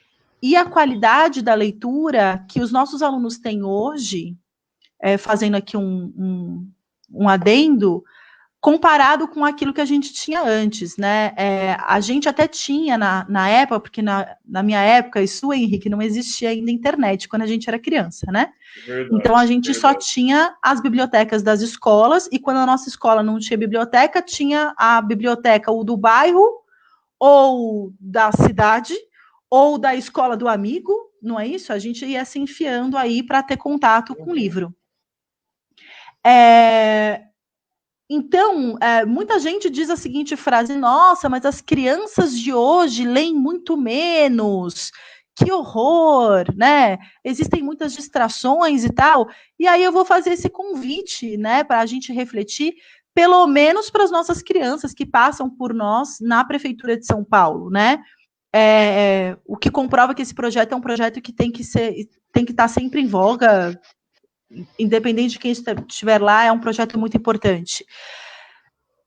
e a qualidade da leitura que os nossos alunos têm hoje, fazendo aqui um adendo, comparado com aquilo que a gente tinha antes, né? A gente até tinha na época, porque na minha época, e sua, Henrique, não existia ainda internet quando a gente era criança, né? Verdade, então a gente só tinha as bibliotecas das escolas, e quando a nossa escola não tinha biblioteca, tinha a biblioteca ou do bairro, ou da cidade, ou da escola do amigo, não é isso? A gente ia se enfiando aí para ter contato com o livro. Então, muita gente diz a seguinte frase: nossa, mas as crianças de hoje leem muito menos, que horror, né? Existem muitas distrações e tal. E aí eu vou fazer esse convite, né, para a gente refletir, pelo menos para as nossas crianças que passam por nós na Prefeitura de São Paulo, né? O que comprova que esse projeto é um projeto que tem que estar sempre em voga, independente de quem estiver lá, é um projeto muito importante.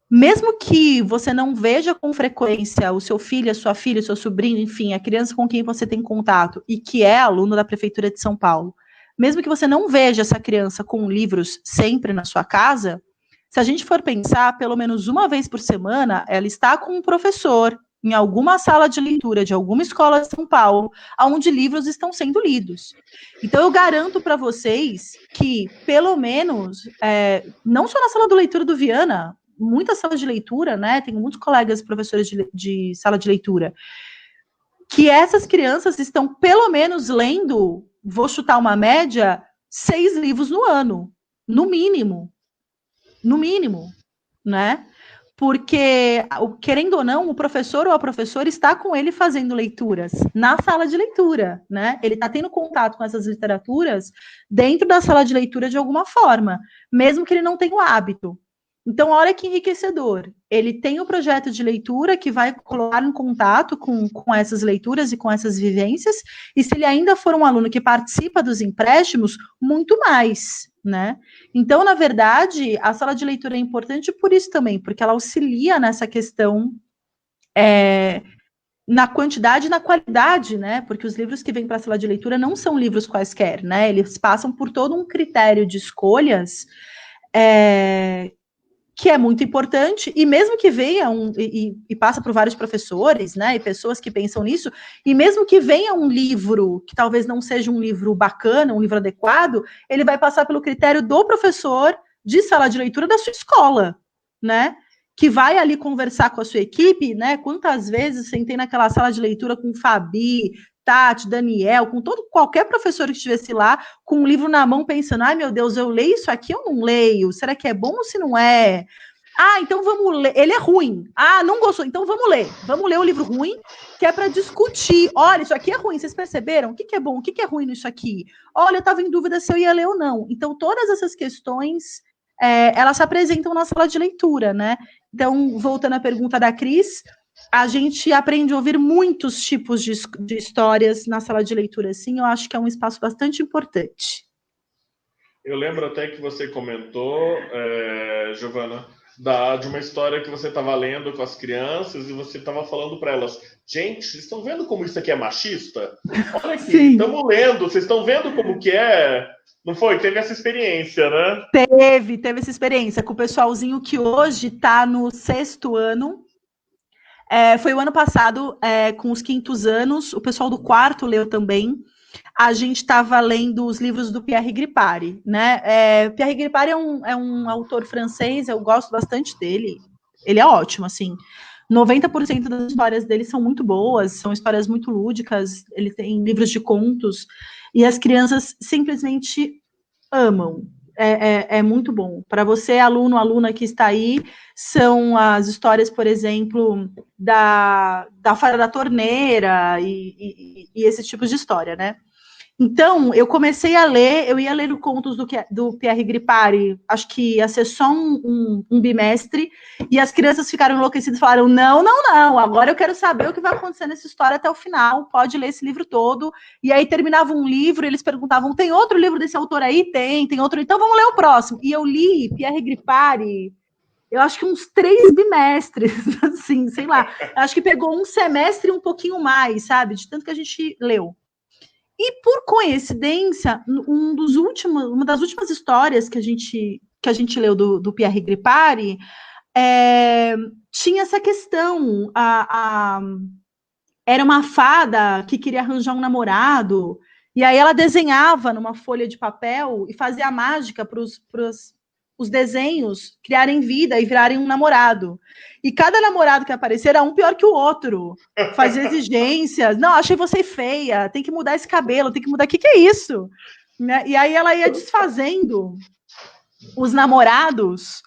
Mesmo que você não veja com frequência o seu filho, a sua filha, o seu sobrinho, enfim, a criança com quem você tem contato e que é aluno da Prefeitura de São Paulo, mesmo que você não veja essa criança com livros sempre na sua casa, se a gente for pensar, pelo menos uma vez por semana, ela está com um professor em alguma sala de leitura de alguma escola de São Paulo, onde livros estão sendo lidos. Então, eu garanto para vocês que, pelo menos, não só na sala de leitura do Viana, muitas salas de leitura, né? Tenho muitos colegas professores de sala de leitura, que essas crianças estão, pelo menos, lendo, vou chutar uma média, 6 livros no ano, no mínimo, né? Porque, querendo ou não, o professor ou a professora está com ele fazendo leituras na sala de leitura, né? Ele está tendo contato com essas literaturas dentro da sala de leitura de alguma forma, mesmo que ele não tenha o hábito. Então, olha que enriquecedor. Ele tem o projeto de leitura que vai colocar em contato com essas leituras e com essas vivências, e se ele ainda for um aluno que participa dos empréstimos, muito mais, né? Então, na verdade, a sala de leitura é importante por isso também, porque ela auxilia nessa questão na quantidade e na qualidade, né? Porque os livros que vêm para a sala de leitura não são livros quaisquer, né? Eles passam por todo um critério de escolhas que é muito importante, e mesmo que venha e passa por vários professores, né, e pessoas que pensam nisso, e mesmo que venha um livro que talvez não seja um livro bacana, um livro adequado, ele vai passar pelo critério do professor de sala de leitura da sua escola, né, que vai ali conversar com a sua equipe, né, quantas vezes sentei naquela sala de leitura com Fabi, Tati, Daniel, com qualquer professor que estivesse lá, com um livro na mão, pensando, ai meu Deus, eu leio isso aqui ou não leio? Será que é bom ou se não é? Ah, então vamos ler. Ele é ruim. Ah, não gostou. Então vamos ler. Vamos ler o livro ruim, que é para discutir. Olha, isso aqui é ruim. Vocês perceberam? O que é bom? O que é ruim nisso aqui? Olha, eu estava em dúvida se eu ia ler ou não. Então, todas essas questões, elas se apresentam na sala de leitura, né? Então, voltando à pergunta da Cris, a gente aprende a ouvir muitos tipos de histórias na sala de leitura, sim. Eu acho que é um espaço bastante importante. Eu lembro até que você comentou, Giovana, de uma história que você estava lendo com as crianças e você estava falando para elas, gente, vocês estão vendo como isso aqui é machista? Olha aqui, estamos lendo, vocês estão vendo como que é? Não foi? Teve essa experiência, né? Teve essa experiência com o pessoalzinho que hoje está no 6º ano. Foi o ano passado, com os 5º anos, o pessoal do 4º leu também. A gente estava lendo os livros do Pierre Gripari, né? Pierre Gripari é um autor francês, eu gosto bastante dele. Ele é ótimo, assim. 90% das histórias dele são muito boas, são histórias muito lúdicas, ele tem livros de contos, e as crianças simplesmente amam. É muito bom. Para você, aluno, aluna que está aí, são as histórias, por exemplo, da Fada da Torneira e esse tipo de história, né? Então, eu comecei a ler, eu ia ler os contos do Pierre Gripari, acho que ia ser só um bimestre, e as crianças ficaram enlouquecidas e falaram, não, agora eu quero saber o que vai acontecer nessa história até o final, pode ler esse livro todo, e aí terminava um livro, e eles perguntavam, tem outro livro desse autor aí? Tem outro, então vamos ler o próximo. E eu li Pierre Gripari, eu acho que uns 3 bimestres, assim, sei lá, acho que pegou um semestre e um pouquinho mais, sabe, de tanto que a gente leu. E por coincidência, uma das últimas histórias que a gente leu do Pierre Gripari tinha essa questão. Era uma fada que queria arranjar um namorado, e aí ela desenhava numa folha de papel e fazia mágica para os desenhos criarem vida e virarem um namorado. E cada namorado que aparecer era um pior que o outro. Fazia exigências. Não, achei você feia, tem que mudar esse cabelo, tem que mudar. O que é isso? Né? E aí ela ia desfazendo os namorados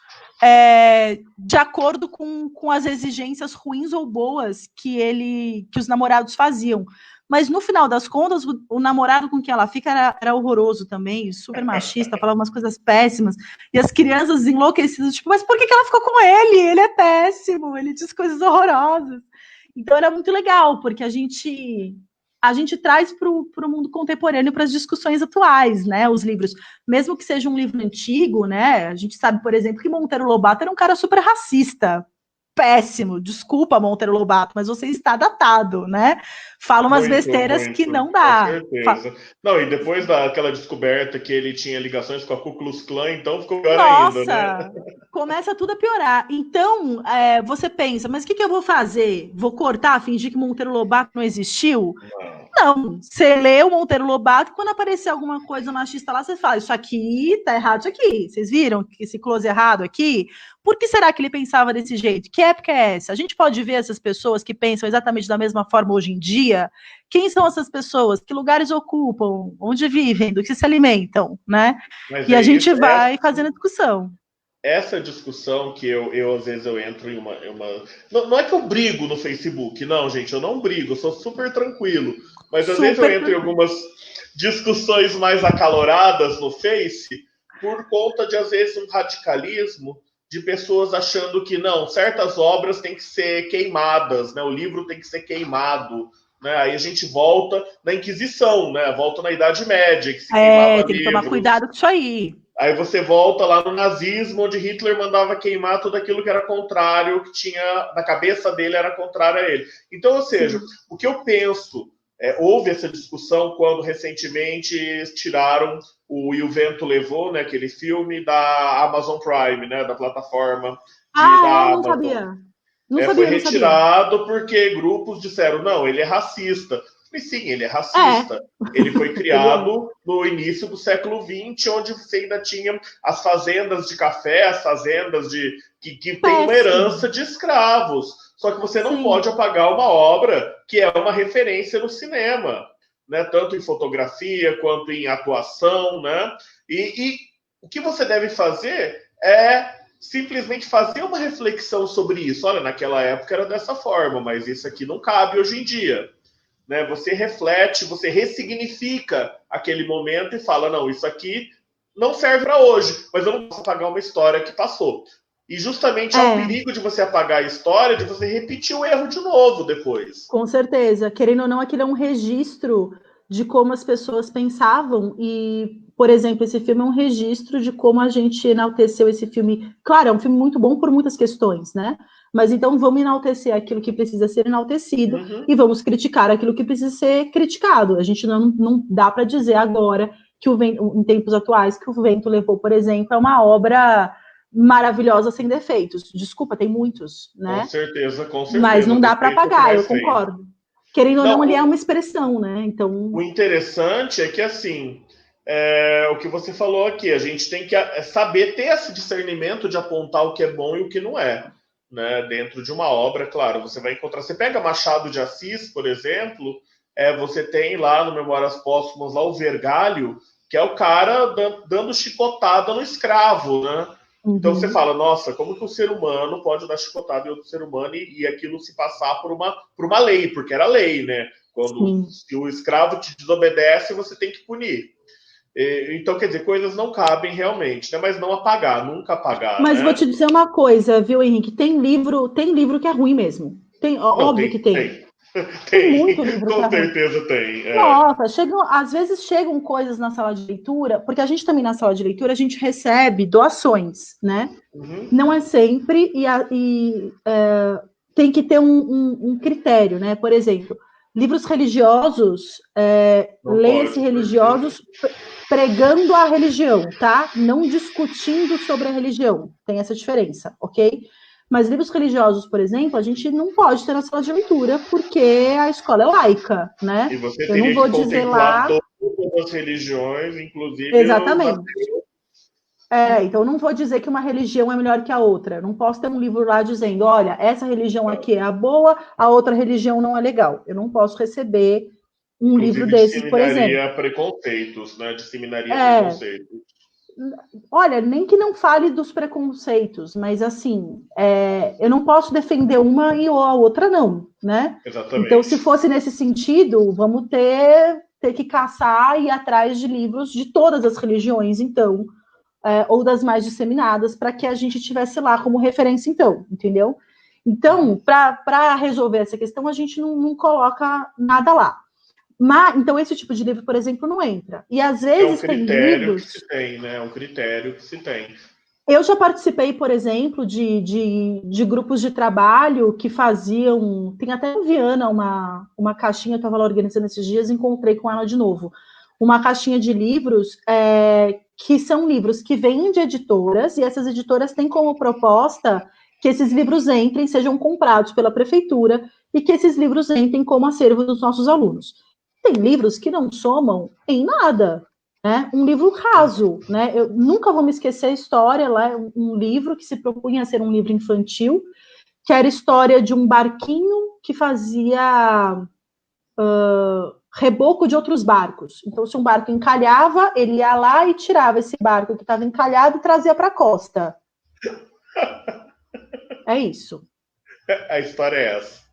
de acordo com as exigências ruins ou boas que os namorados faziam. Mas no final das contas, o namorado com quem ela fica era horroroso também, super machista, falava umas coisas péssimas, e as crianças enlouquecidas, tipo, mas por que ela ficou com ele? Ele é péssimo, ele diz coisas horrorosas. Então era muito legal, porque a gente traz para o mundo contemporâneo, para as discussões atuais, né, os livros. Mesmo que seja um livro antigo, né, a gente sabe, por exemplo, que Monteiro Lobato era um cara super racista, péssimo, desculpa, Monteiro Lobato, mas você está datado, né? Fala umas besteiras que não dá. Com certeza. Não, e depois daquela descoberta que ele tinha ligações com a Ku Klux Klan, então ficou pior ainda, né? Começa tudo a piorar. Então, você pensa, mas o que eu vou fazer? Vou cortar, fingir que Monteiro Lobato não existiu? Não, você lê o Monteiro Lobato e quando aparecer alguma coisa machista lá, você fala, isso aqui tá errado, isso aqui. Vocês viram esse close errado aqui? Por que será que ele pensava desse jeito? Que época é essa? A gente pode ver essas pessoas que pensam exatamente da mesma forma hoje em dia? Quem são essas pessoas? Que lugares ocupam? Onde vivem? Do que se alimentam? Né? E a gente vai fazendo a discussão. Essa discussão que eu às vezes eu entro em uma... Não é que eu brigo no Facebook, não, gente, eu não brigo, eu sou super tranquilo. Mas às vezes eu entro em algumas discussões mais acaloradas no Face por conta de, às vezes, um radicalismo de pessoas achando que, não, certas obras têm que ser queimadas, né? O livro tem que ser queimado. Né? Aí a gente volta na Inquisição, né? Volta na Idade Média, que se queimava tem que tomar cuidado com isso aí. Aí você volta lá no nazismo, onde Hitler mandava queimar tudo aquilo que era contrário, que tinha na cabeça dele era contrário a ele. Então, ou seja, o que eu penso, houve essa discussão quando recentemente tiraram o E o Vento Levou, né, aquele filme da Amazon Prime, né, da plataforma da Não Amazon. sabia. Não Foi sabia, não sabia. retirado porque grupos disseram, não, ele é racista. E sim, ele é racista. Ele foi criado no início do século XX, onde você ainda tinha as fazendas de café, as fazendas que tem uma herança de escravos. Só que você não pode apagar uma obra que é uma referência no cinema, né? Tanto em fotografia quanto em atuação, né? E o que você deve fazer é simplesmente fazer uma reflexão sobre isso. Olha, naquela época era dessa forma, mas isso aqui não cabe hoje em dia. Né? Você reflete, você ressignifica aquele momento e fala, não, isso aqui não serve para hoje, mas eu não posso apagar uma história que passou. E justamente há o perigo de você apagar a história, de você repetir o erro de novo depois. Com certeza. Querendo ou não, aquilo é um registro de como as pessoas pensavam e, por exemplo, esse filme é um registro de como a gente enalteceu esse filme. Claro, é um filme muito bom por muitas questões, né? Mas então vamos enaltecer aquilo que precisa ser enaltecido e vamos criticar aquilo que precisa ser criticado. A gente não dá para dizer agora que em tempos atuais, que O Vento Levou, por exemplo, é uma obra maravilhosa sem defeitos. Desculpa, tem muitos, né? Com certeza. Mas não dá para apagar, eu concordo. Querendo ou não, ele é uma expressão, né? Então. O interessante é que, assim, o que você falou aqui, a gente tem que saber ter esse discernimento de apontar o que é bom e o que não é. Né? Dentro de uma obra, claro, você vai encontrar. Você pega Machado de Assis, por exemplo, você tem lá no Memórias Póstumas lá o Vergalho, que é o cara dando chicotada no escravo, né? Então você fala, nossa, como que um ser humano pode dar chicotada em outro ser humano e aquilo se passar por uma lei, porque era lei, né? Se o escravo te desobedece, você tem que punir. Então, quer dizer, coisas não cabem realmente, né? Mas não apagar, nunca apagar. Mas né? vou te dizer uma coisa, viu, Henrique? Tem livro que é ruim mesmo. Óbvio que tem. Tem muito livro que é ruim. Com certeza tem. Nossa, às vezes chegam coisas na sala de leitura, porque a gente também na sala de leitura a gente recebe doações, né? Não é sempre, tem que ter um critério, né? Por exemplo, livros religiosos, leia-se religiosos pregando a religião, tá? Não discutindo sobre a religião. Tem essa diferença, ok? Mas livros religiosos, por exemplo, a gente não pode ter na sala de leitura porque a escola é laica, né? E você Eu não vou dizer lá todas as religiões, inclusive exatamente. Então eu não vou dizer que uma religião é melhor que a outra. Eu não posso ter um livro lá dizendo, olha, essa religião aqui é a boa, a outra religião não é legal. Eu não posso receber um livro desses, por exemplo. Disseminaria preconceitos, né? Disseminaria preconceitos. Olha, nem que não fale dos preconceitos, mas assim, eu não posso defender uma e a outra não, né? Exatamente. Então, se fosse nesse sentido, vamos ter que caçar e ir atrás de livros de todas as religiões, então, ou das mais disseminadas, para que a gente tivesse lá como referência, então, entendeu? Então, para resolver essa questão, a gente não coloca nada lá. Mas, então, esse tipo de livro, por exemplo, não entra. E às vezes tem livros. Que se tem, né? É um critério que se tem. Eu já participei, por exemplo, de grupos de trabalho que faziam. Tem até em Viana uma caixinha, eu estava lá organizando esses dias, encontrei com ela de novo. Uma caixinha de livros que são livros que vêm de editoras, e essas editoras têm como proposta que esses livros entrem, sejam comprados pela prefeitura, e que esses livros entrem como acervo dos nossos alunos. Tem livros que não somam em nada, né? Um livro raso, né? Eu nunca vou me esquecer a história lá, um livro que se propunha a ser um livro infantil, que era a história de um barquinho que fazia reboco de outros barcos. Então, se um barco encalhava, ele ia lá e tirava esse barco que estava encalhado e trazia para a costa. É isso. A história é essa.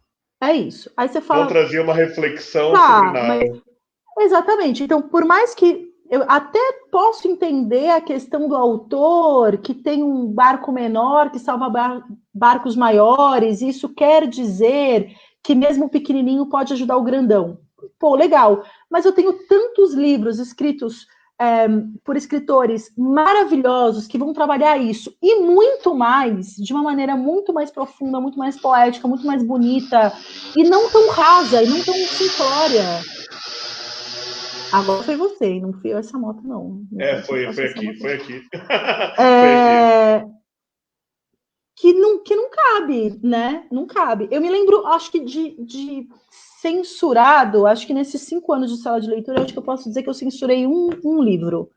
É isso. Aí você fala. Não trazia uma reflexão sobre nada. Mas... Exatamente. Então, por mais que eu até posso entender a questão do autor, que tem um barco menor que salva barcos maiores, isso quer dizer que mesmo o pequenininho pode ajudar o grandão. Pô, legal. Mas eu tenho tantos livros escritos por escritores maravilhosos que vão trabalhar isso e muito mais, de uma maneira muito mais profunda, muito mais poética, muito mais bonita, e não tão rasa, e não tão simplória. Agora foi você, não fui eu essa moto, não. Foi aqui, foi aqui. Que não cabe, né? Não cabe. Eu me lembro, acho que de censurado, acho que nesses 5 anos de sala de leitura, acho que eu posso dizer que eu censurei um livro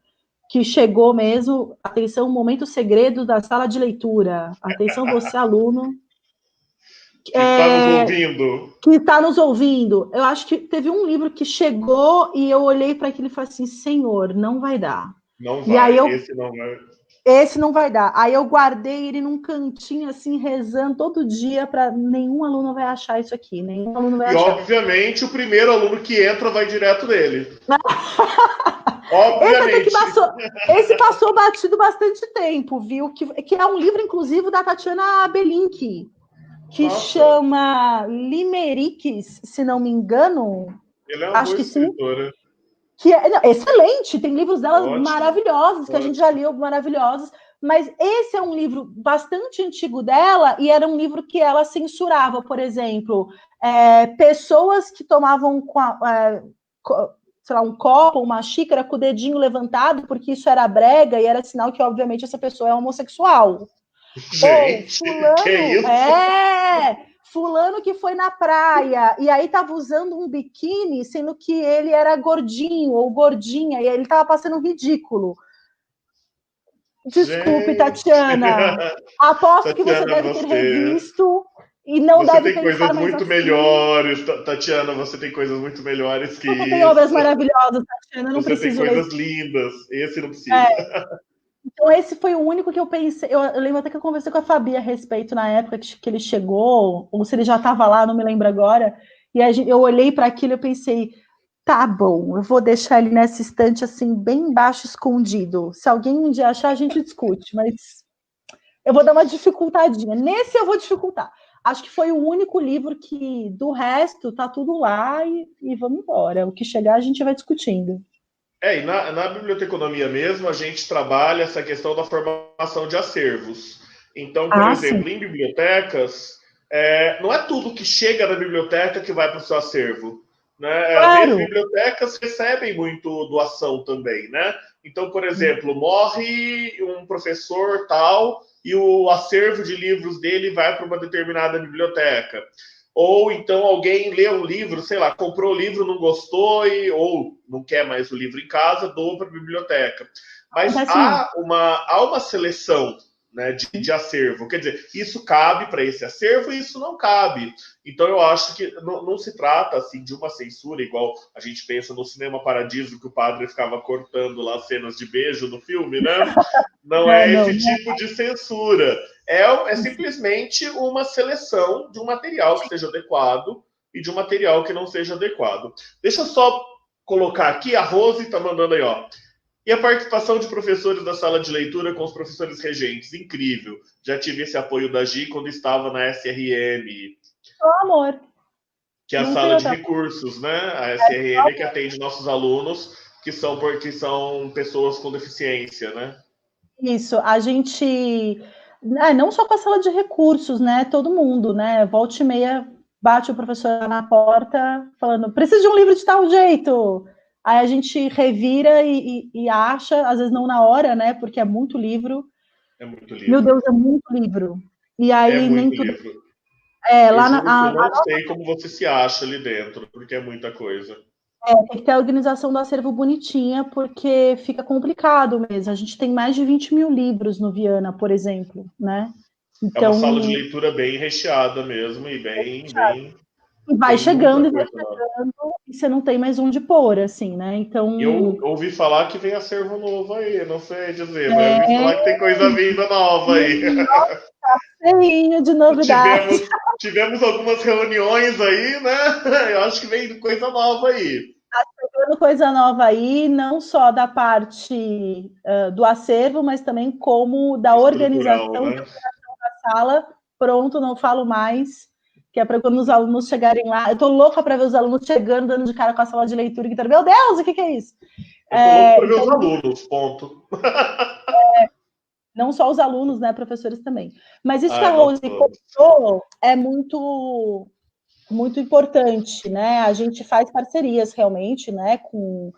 que chegou mesmo. Atenção, momento segredo da sala de leitura. Atenção, você, aluno. Que está nos ouvindo. Que está nos ouvindo. Eu acho que teve um livro que chegou e eu olhei para aquilo e falei assim, Senhor, não vai dar. Não vai, esse não vai. Esse não vai dar. Aí eu guardei ele num cantinho, assim, rezando todo dia para nenhum aluno vai achar isso aqui. Nenhum aluno vai achar. Obviamente, o primeiro aluno que entra vai direto nele. Obviamente. Esse passou batido bastante tempo, viu? Que é um livro, inclusive, da Tatiana Belink, que chama Limerickes, se não me engano. Ele é uma boa escritora. Excelente, tem livros dela maravilhosos, que a gente já leu, maravilhosos, mas esse é um livro bastante antigo dela, e era um livro que ela censurava, por exemplo, pessoas que tomavam sei lá, um copo, uma xícara com o dedinho levantado, porque isso era brega, e era sinal que, obviamente, essa pessoa é homossexual. Gente, fulano, que isso? Fulano que foi na praia e aí tava usando um biquíni, sendo que ele era gordinho ou gordinha, e aí ele tava passando um ridículo. Desculpe, gente. Tatiana. Aposto Tatiana, que você deve ter revisto e não você deve tem coisas muito assim. Melhores, Tatiana, você tem coisas muito melhores que você tem obras maravilhosas, Tatiana, não preciso Você tem coisas lindas, esse não precisa. Então, esse foi o único que eu pensei. Eu lembro até que eu conversei com a Fabi a respeito na época que ele chegou, ou se ele já estava lá, não me lembro agora. E eu olhei para aquilo e eu pensei, tá bom, eu vou deixar ele nessa estante assim, bem embaixo, escondido. Se alguém um dia achar, a gente discute, mas eu vou dar uma dificultadinha. Nesse eu vou dificultar. Acho que foi o único livro que, do resto, tá tudo lá e vamos embora. O que chegar, a gente vai discutindo. E na biblioteconomia mesmo, a gente trabalha essa questão da formação de acervos. Então, por exemplo, sim. Em bibliotecas, não é tudo que chega na biblioteca que vai para o seu acervo. Né? Claro. Às vezes, bibliotecas recebem muito doação também, né? Então, por exemplo, morre um professor tal e o acervo de livros dele vai para uma determinada biblioteca. Ou então alguém lê um livro, sei lá, comprou o livro, não gostou ou não quer mais o livro em casa, doa para a biblioteca. Mas há uma seleção, né, de acervo. Quer dizer, isso cabe para esse acervo e isso não cabe. Então eu acho que não se trata assim de uma censura, igual a gente pensa no Cinema Paradiso, que o padre ficava cortando lá cenas de beijo no filme, né? Não é esse tipo de censura. É simplesmente uma seleção de um material que seja adequado e de um material que não seja adequado. Deixa eu só colocar aqui, a Rose está mandando aí, ó. E a participação de professores da sala de leitura com os professores regentes, incrível. Já tive esse apoio da Gi quando estava na SRM. Amor. Que é a sala de recursos, né? A SRM que atende nossos alunos, que são pessoas com deficiência, né? Isso, a gente, não só com a sala de recursos, né, todo mundo, né, volta e meia bate o professor na porta falando, preciso de um livro de tal jeito, aí a gente revira e acha, às vezes não na hora, né, porque é muito livro. É muito livro. Meu Deus, é muito livro. E aí nem tudo... livro. Eu não sei como você se acha ali dentro, porque é muita coisa. Tem que ter a organização do acervo bonitinha, porque fica complicado mesmo. A gente tem mais de 20 mil livros no Viana, por exemplo, né? Então, é uma sala de leitura bem recheada mesmo, e bem... E vai chegando, e você não tem mais onde pôr, assim, né? Então... Eu ouvi falar que vem acervo novo aí, não sei dizer, mas eu ouvi falar que tem coisa vinda nova aí. Cheinho de novidades. Tivemos algumas reuniões aí, né? Eu acho que vem coisa nova aí. Está chegando coisa nova aí, não só da parte do acervo, mas também como da organização, né? Da sala. Pronto, não falo mais, que é para quando os alunos chegarem lá. Eu estou louca para ver os alunos chegando, dando de cara com a sala de leitura, gritando, meu Deus, o que é isso? Eu estou louco para ver os alunos, ponto. Não só os alunos, né, professores também. Mas isso que a Rose contou é muito, muito importante, né? A gente faz parcerias realmente, né, com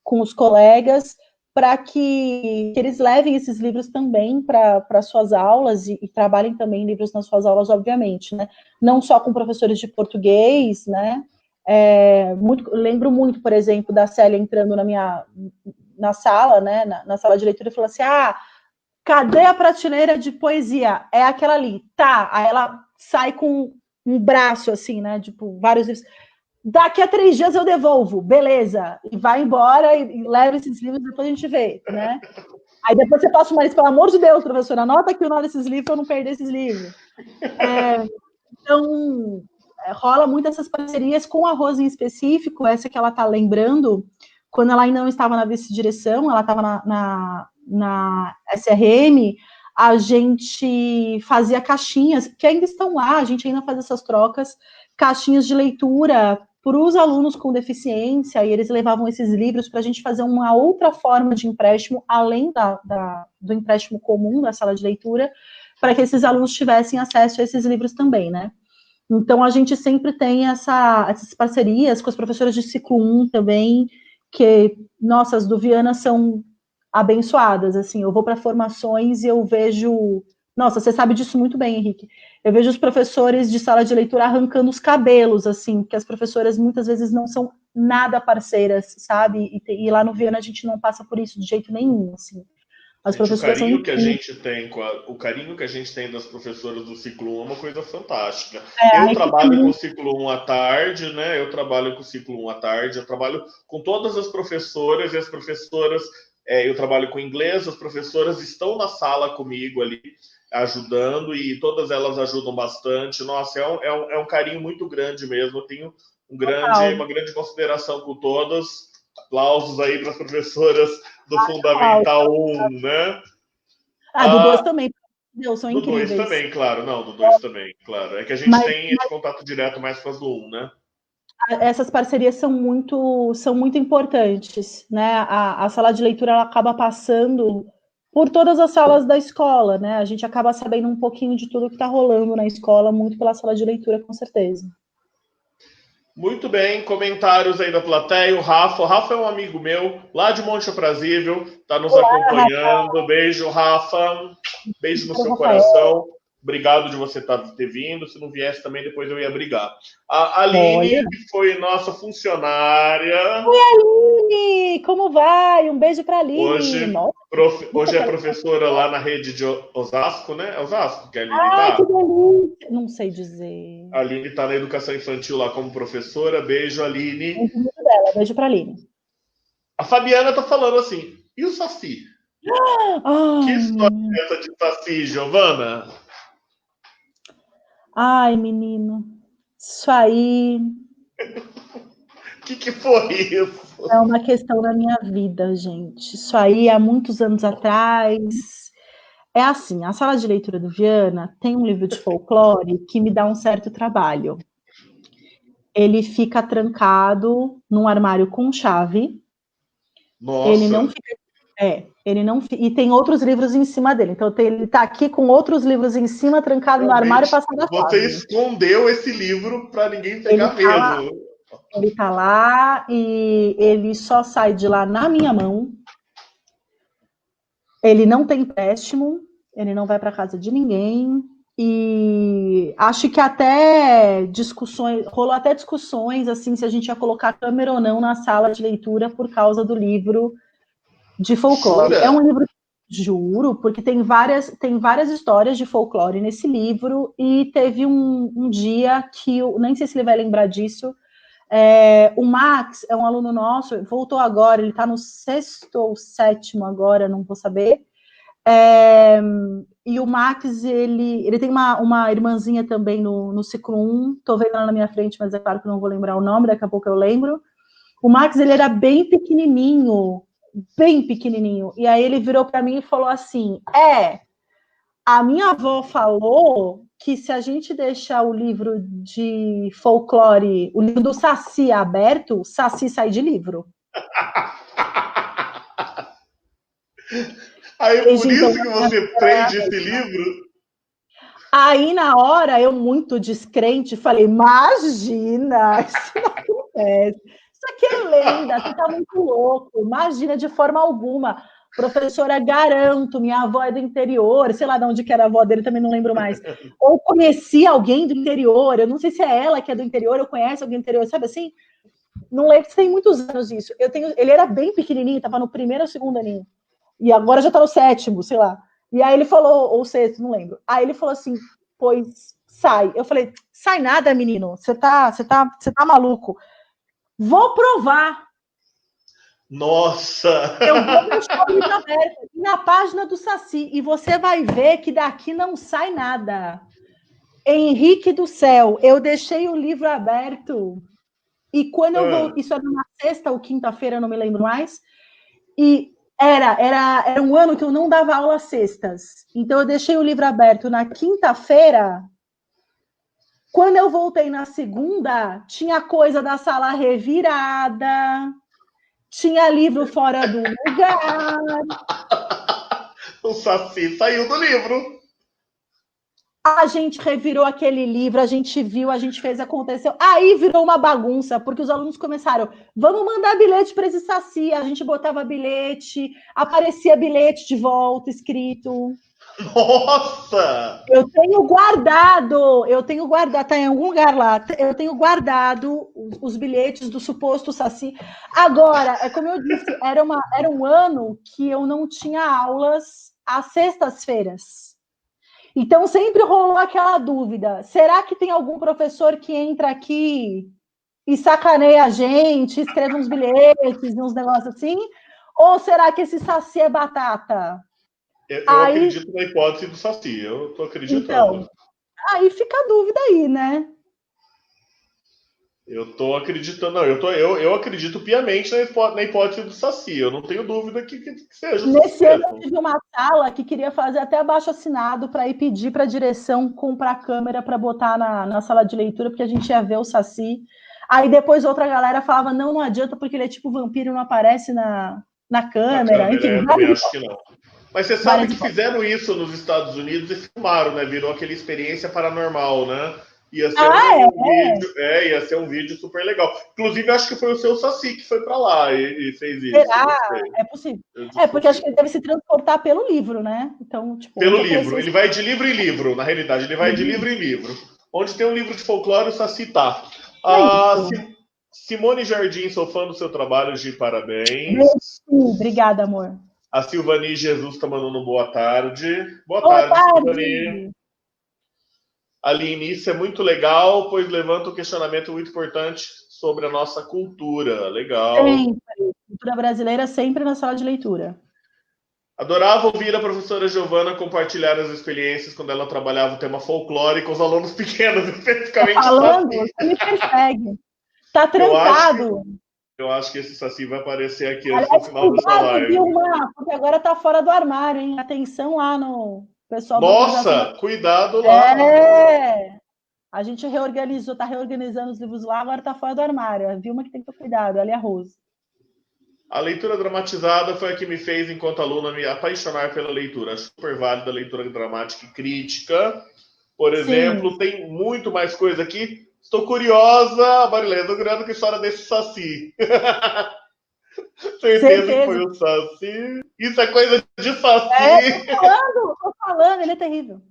com os colegas, para que eles levem esses livros também para suas aulas e trabalhem também livros nas suas aulas, obviamente, né? Não só com professores de português, né? Lembro muito, por exemplo, da Célia entrando na sala, né? Na sala de leitura e falou assim: cadê a prateleira de poesia? É aquela ali, tá? Aí ela sai com um braço, assim, né? Tipo, vários livros. Daqui a 3 dias eu devolvo, beleza. E vai embora e leva esses livros, depois a gente vê, né? Aí depois você passa uma lista, pelo amor de Deus, professora, anota aqui o nome desses livros para eu não perder esses livros. Então, rola muito essas parcerias com a Rosa em específico, essa que ela está lembrando, quando ela ainda não estava na vice-direção, ela estava na SRM, a gente fazia caixinhas, que ainda estão lá, a gente ainda faz essas trocas, caixinhas de leitura para os alunos com deficiência, e eles levavam esses livros para a gente fazer uma outra forma de empréstimo, além do empréstimo comum da sala de leitura, para que esses alunos tivessem acesso a esses livros também, né? Então, a gente sempre tem essas parcerias com as professoras de ciclo 1 também, que, nossa, as do Viana são abençoadas, assim, eu vou para formações e eu vejo... Nossa, você sabe disso muito bem, Henrique. Eu vejo os professores de sala de leitura arrancando os cabelos, assim, porque as professoras muitas vezes não são nada parceiras, sabe? E lá no Viana a gente não passa por isso de jeito nenhum, assim. As professoras o carinho são... que a gente tem o carinho que a gente tem das professoras do ciclo 1 é uma coisa fantástica. Eu trabalho com o ciclo 1 à tarde, né? Eu trabalho com o ciclo 1 à tarde, eu trabalho com todas as professoras, e as professoras, eu trabalho com inglês, as professoras estão na sala comigo ali, ajudando, e todas elas ajudam bastante. Nossa, é um carinho muito grande mesmo. Eu tenho uma grande consideração com todas. Aplausos aí para as professoras do Fundamental 1, né? Do 2 também. São do 2 incríveis. também, claro. Não, do 2 também, claro. É que a gente tem esse contato direto mais com as do 1, né? Essas parcerias são muito importantes, né? A sala de leitura ela acaba passando por todas as salas da escola, né? A gente acaba sabendo um pouquinho de tudo que está rolando na escola, muito pela sala de leitura, com certeza. Muito bem, comentários aí da plateia. O Rafa é um amigo meu, lá de Monte Aprazível, está nos acompanhando. Rafa. Beijo, Rafa. Beijo no seu coração. Obrigado de você ter vindo. Se não viesse também, depois eu ia brigar. A Aline, que foi nossa funcionária. Oi, Aline! Como vai? Um beijo para a Aline. Hoje é professora lá na rede de Osasco, né? É Osasco que a Aline tá? Que delícia! Não sei dizer. A Aline está na educação infantil lá como professora. Beijo, Aline. Muito dela. Beijo para a Aline. A Fabiana tá falando assim, e o Saci? Que história é essa de Saci, Giovana? Ai, menino, isso aí... O que foi isso? É uma questão da minha vida, gente. Isso aí, há muitos anos atrás... É assim, a sala de leitura do Viana tem um livro de folclore que me dá um certo trabalho. Ele fica trancado num armário com chave. Nossa. Ele não fica... e tem outros livros em cima dele. Então, ele está aqui com outros livros em cima, trancado no armário, passando a chave. Você escondeu esse livro para ninguém pegar mesmo. Ele está lá e ele só sai de lá na minha mão. Ele não tem empréstimo, ele não vai para casa de ninguém. E acho que rolou até discussões assim, se a gente ia colocar câmera ou não na sala de leitura por causa do livro de folclore. Jura? É um livro, juro, porque tem várias histórias de folclore nesse livro, e teve um dia que, nem sei se ele vai lembrar disso, o Max é um aluno nosso, voltou agora, ele está no 6º ou 7º agora, não vou saber, e o Max, ele tem uma irmãzinha também no ciclo 1, estou vendo ela na minha frente, mas é claro que não vou lembrar o nome, daqui a pouco eu lembro. O Max, ele era bem pequenininho, e aí ele virou para mim e falou assim, a minha avó falou que se a gente deixar o livro de folclore, o livro do Saci aberto, Saci sai de livro. Aí, por isso que você prende esse livro? Aí, na hora, eu muito descrente, falei, imagina, isso não acontece. Isso aqui é lenda, você tá muito louco. Imagina, de forma alguma. Professora, garanto, minha avó é do interior, sei lá de onde que era a avó dele, também não lembro mais. Ou conheci alguém do interior, eu não sei se é ela que é do interior, ou conhece alguém do interior, sabe assim? Não lembro, tem muitos anos isso. Ele era bem pequenininho, estava no primeiro ou segundo aninho. E agora já está no sétimo, sei lá. E aí ele falou, ou sexto, não lembro. Aí ele falou assim, pois sai. Eu falei, sai nada, menino. Você tá maluco. Vou provar. Nossa! Eu vou deixar o livro aberto na página do Saci e você vai ver que daqui não sai nada. Henrique do céu, eu deixei o livro aberto e quando eu vou, isso era na sexta ou quinta-feira, não me lembro mais, e era um ano que eu não dava aula sextas. Então eu deixei o livro aberto na quinta-feira. Quando eu voltei na segunda, tinha coisa da sala revirada, tinha livro fora do lugar. O Saci saiu do livro. A gente revirou aquele livro, a gente viu, a gente fez, aconteceu. Aí virou uma bagunça, porque os alunos começaram, vamos mandar bilhete para esse Saci. A gente botava bilhete, aparecia bilhete de volta, escrito. Nossa! Eu tenho guardado, tá em algum lugar lá, eu tenho guardado os bilhetes do suposto Saci. Agora, é como eu disse, era um ano que eu não tinha aulas às sextas-feiras. Então, sempre rolou aquela dúvida: será que tem algum professor que entra aqui e sacaneia a gente, escreve uns bilhetes, uns negócios assim? Ou será que esse Saci é batata? Eu acredito na hipótese do Saci, eu tô acreditando. Então, aí fica a dúvida aí, né? Eu tô acreditando, não, eu acredito piamente na hipótese do Saci, eu não tenho dúvida que seja o Nesse Saci ano eu mesmo. tive uma sala que queria fazer até abaixo-assinado para ir pedir para a direção comprar câmera para botar na sala de leitura, porque a gente ia ver o Saci. Aí depois outra galera falava, não adianta, porque ele é tipo vampiro, não aparece na Na câmera. câmera, Enfim, eu também acho que não. Mas você sabe várias que hipóteses. fizeram isso nos Estados Unidos e filmaram, né? Virou aquela experiência paranormal, né? Ia ser Ah, é? ia ser um vídeo super legal. Inclusive, acho que foi o seu Saci que foi para lá e fez isso. Não Será? sei. É possível. Eu É, porque acho desconfio. que ele deve se transportar pelo livro, né? Então, tipo, Pelo onde apareceu livro. esse Ele vai de livro em livro, na realidade. Ele vai de livro em livro. Onde tem um livro de folclore, o Saci tá. é Ah, isso. Simone Jardim, sou fã do seu trabalho, de parabéns. Beijo. Obrigada, amor. A Silvani Jesus está mandando boa tarde. Boa Boa tarde, Silvani. tarde. Aline, isso é muito legal, pois levanta um questionamento muito importante sobre a nossa cultura. Legal. Sempre. Cultura brasileira sempre na sala de leitura. Adorava ouvir a professora Giovana compartilhar as experiências quando ela trabalhava o tema folclore com os alunos pequenos, Tá especificamente falando? Saci. Você me persegue. Tá Eu acho, trancado. eu acho que esse Saci vai aparecer aqui antes do Aliás, final dessa cuidado, live. Vilma, porque agora tá fora do armário, hein? Atenção lá no pessoal da autorização da... Nossa, cuidado lá. É! A gente reorganizou, tá reorganizando os livros lá, agora tá fora do armário. A Vilma que tem que ter cuidado, ela e a Rose. A leitura dramatizada foi a que me fez, enquanto aluna, me apaixonar pela leitura. Acho super válida a leitura dramática e crítica. Por Sim. exemplo, tem muito mais coisa aqui. Estou curiosa, Marilene, estou curiosa com a história desse Saci. Certeza que foi Certeza. o Saci. Isso é coisa de Saci. Tô falando, ele é terrível.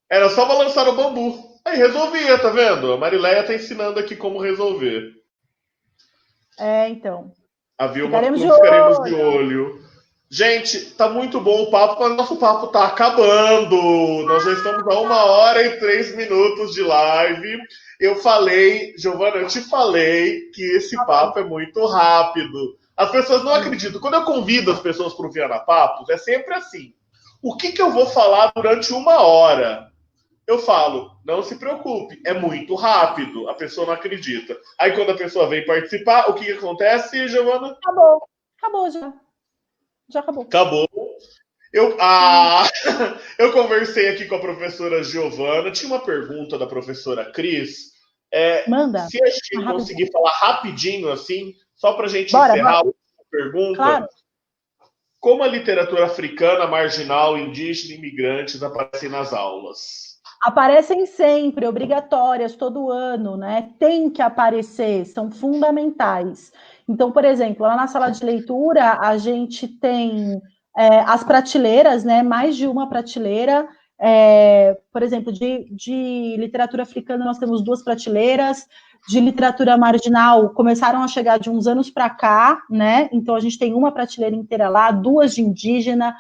Era só balançar o bambu. Aí resolvia, tá vendo? A Marileia tá ensinando aqui como resolver. É, então. A Vilma, Ficaremos de ficaremos de olho. olho. Gente, tá muito bom o papo, mas nosso papo tá acabando. Nós já estamos a 1 hora e 3 minutos de live. Eu falei, Giovana, eu te falei que esse papo é muito rápido. As pessoas não acreditam. Quando eu convido as pessoas para o Viana Papos, é sempre assim. O que eu vou falar durante 1 hora? Eu falo, não se preocupe, é muito rápido. A pessoa não acredita. Aí quando a pessoa vem participar, o que acontece, Giovana? Acabou. Acabou já. Já acabou. Acabou. Eu conversei aqui com a professora Giovana. Tinha uma pergunta da professora Cris. Manda. Se a gente conseguir falar rapidinho assim, só para a gente encerrar a pergunta. Claro. Como a literatura africana, marginal, indígena e imigrantes aparecem nas aulas? Aparecem sempre, obrigatórias, todo ano, né? Tem que aparecer, são fundamentais. Então, por exemplo, lá na sala de leitura, a gente tem as prateleiras, né? Mais de uma prateleira. Por exemplo, de literatura africana, nós temos 2 prateleiras. De literatura marginal, começaram a chegar de uns anos para cá, né? Então, a gente tem uma prateleira inteira lá, 2 de indígena,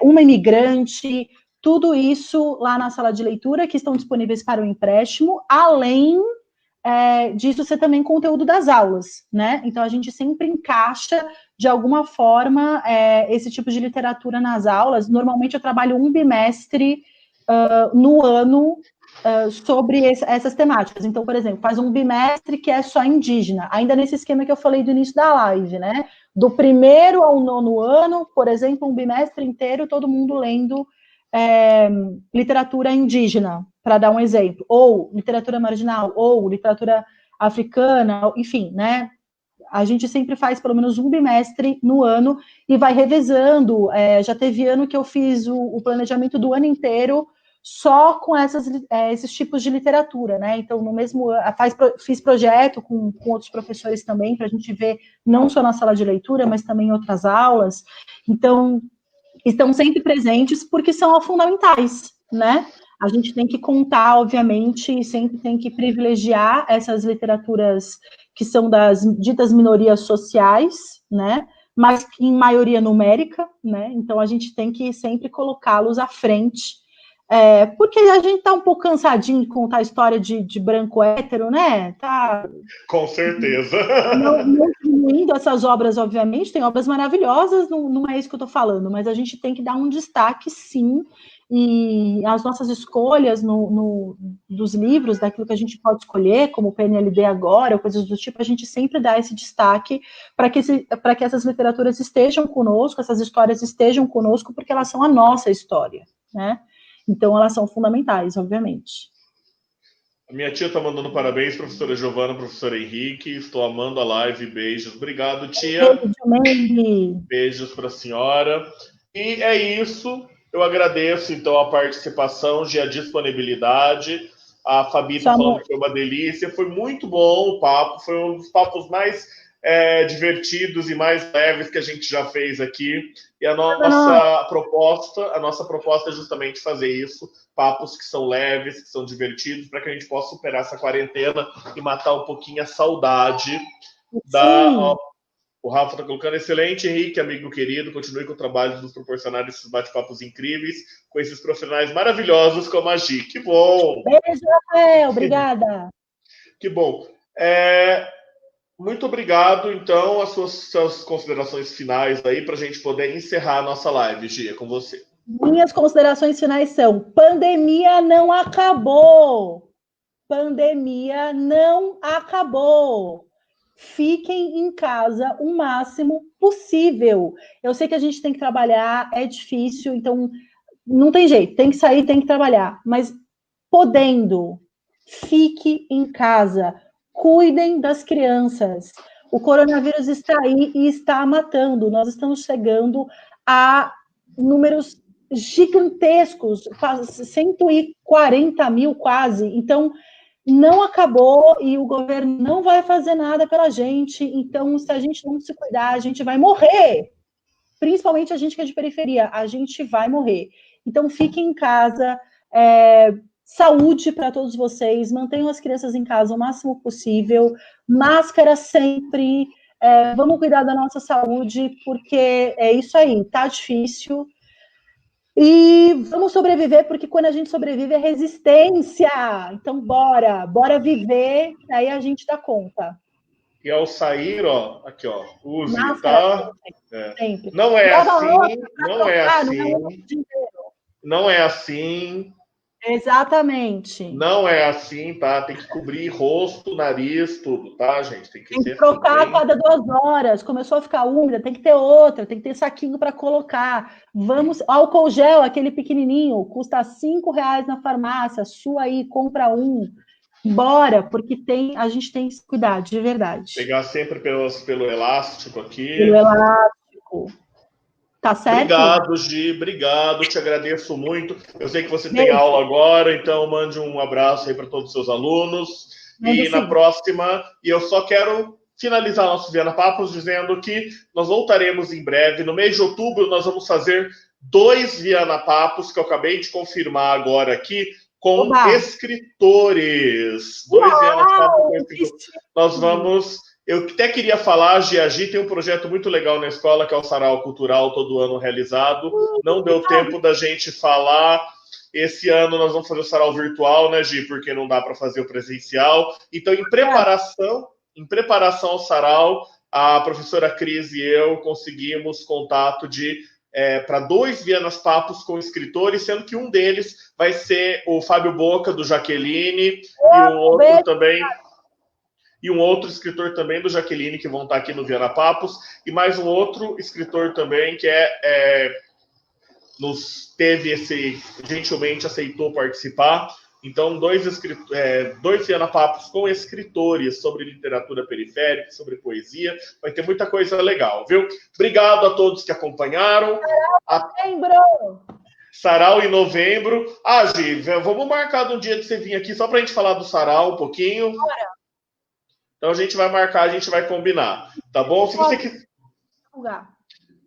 uma imigrante, tudo isso lá na sala de leitura, que estão disponíveis para o empréstimo, além disso ser também conteúdo das aulas, né? Então, a gente sempre encaixa, de alguma forma, esse tipo de literatura nas aulas. Normalmente, eu trabalho um bimestre no ano sobre essas temáticas. Então, por exemplo, faz um bimestre que é só indígena, ainda nesse esquema que eu falei do início da live, né? Do 1º ao 9º ano, por exemplo, um bimestre inteiro, todo mundo lendo literatura indígena, para dar um exemplo, ou literatura marginal, ou literatura africana, enfim, né? A gente sempre faz pelo menos um bimestre no ano e vai revezando. Já teve ano que eu fiz o planejamento do ano inteiro só com esses tipos de literatura, né? Então, no mesmo fiz projeto com outros professores também, para a gente ver não só na sala de leitura, mas também em outras aulas. Então, estão sempre presentes porque são fundamentais, né? A gente tem que contar, obviamente, e sempre tem que privilegiar essas literaturas que são das ditas minorias sociais, né? Mas em maioria numérica, né? Então a gente tem que sempre colocá-los à frente, porque a gente está um pouco cansadinho de contar a história de branco hétero, né? Tá. Com certeza. Não diminuindo essas obras, obviamente, tem obras maravilhosas, não é isso que eu estou falando, mas a gente tem que dar um destaque, sim, e as nossas escolhas dos livros, daquilo que a gente pode escolher, como o PNLD agora, ou coisas do tipo, a gente sempre dá esse destaque para que essas literaturas estejam conosco, essas histórias estejam conosco, porque elas são a nossa história, né? Então, elas são fundamentais, obviamente. A minha tia está mandando parabéns, professora Giovana, professor Henrique. Estou amando a live. Beijos. Obrigado, tia. Beijos para a senhora. E é isso. Eu agradeço, então, a participação e a disponibilidade. A Fabi está falando que foi uma delícia. Foi muito bom o papo. Foi um dos papos mais divertidos e mais leves que a gente já fez aqui. E a nossa proposta é justamente fazer isso. Papos que são leves, que são divertidos, para que a gente possa superar essa quarentena e matar um pouquinho a saudade O Rafa está colocando: excelente, Henrique, amigo querido, continue com o trabalho de nos proporcionar esses bate-papos incríveis com esses profissionais maravilhosos como a Gi. Que bom! Beijo, Rafael, obrigada. Que bom. Muito obrigado, então, as suas considerações finais aí para a gente poder encerrar a nossa live. Gi, é com você. Minhas considerações finais são: pandemia não acabou. Pandemia não acabou. Fiquem em casa o máximo possível. Eu sei que a gente tem que trabalhar, é difícil, então não tem jeito, tem que sair, tem que trabalhar, mas podendo, fique em casa, cuidem das crianças. O coronavírus está aí e está matando. Nós estamos chegando a números gigantescos, 140 mil quase. Então, não acabou e o governo não vai fazer nada pela gente. Então, se a gente não se cuidar, a gente vai morrer. Principalmente a gente que é de periferia, a gente vai morrer. Então, fiquem em casa, saúde para todos vocês, mantenham as crianças em casa o máximo possível, máscara sempre, vamos cuidar da nossa saúde, porque é isso aí, tá difícil. E vamos sobreviver, porque quando a gente sobrevive é resistência. Então, bora viver, aí a gente dá conta. E ao sair, ó, aqui, ó, use, máscara, tá? Sempre. Não é assim, não é assim. Não é assim. Exatamente. Não é assim, tá? Tem que cobrir rosto, nariz, tudo, tá, gente? Tem que trocar a cada 2 horas. Começou a ficar úmida, tem que ter outra, tem que ter saquinho para colocar. Vamos, álcool gel, aquele pequenininho, custa R$5 na farmácia. Sua aí, compra um. Bora, porque a gente tem que se cuidar, de verdade. Pegar sempre pelo elástico aqui. Pelo elástico. Tá certo? Obrigado, Gi, obrigado, te agradeço muito. Eu sei que você tem aula agora, então mande um abraço aí para todos os seus alunos. E na próxima, e eu só quero finalizar nosso Viana Papos dizendo que nós voltaremos em breve. No mês de outubro, nós vamos fazer 2 Viana Papos, que eu acabei de confirmar agora aqui, com escritores. 2 Viana Papos com escritores. Nós vamos... Eu até queria falar, Giagi tem um projeto muito legal na escola, que é o Sarau Cultural, todo ano realizado. Não deu tempo da gente falar. Esse ano nós vamos fazer o Sarau virtual, né, Gi? Porque não dá para fazer o presencial. Então, em preparação ao Sarau, a professora Cris e eu conseguimos contato para 2 Vianas Papos com escritores, sendo que um deles vai ser o Fábio Boca, do Jaqueline, e o outro também... E um outro escritor também do Jaqueline, que vão estar aqui no Viana Papos, e mais um outro escritor também, que gentilmente aceitou participar. Então, 2 Viana Papos com escritores sobre literatura periférica, sobre poesia. Vai ter muita coisa legal, viu? Obrigado a todos que acompanharam. Sarau em novembro. Gi, vamos marcar um dia que você vir aqui, só para a gente falar do Sarau um pouquinho. Então a gente vai marcar, a gente vai combinar, tá bom?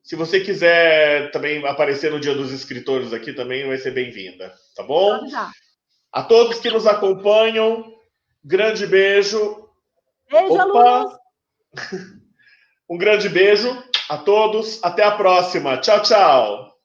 Se você quiser também aparecer no Dia dos Escritores aqui, também vai ser bem-vinda, tá bom? A todos que nos acompanham, grande beijo. Beijo, alunos! Um grande beijo a todos. Até a próxima. Tchau, tchau.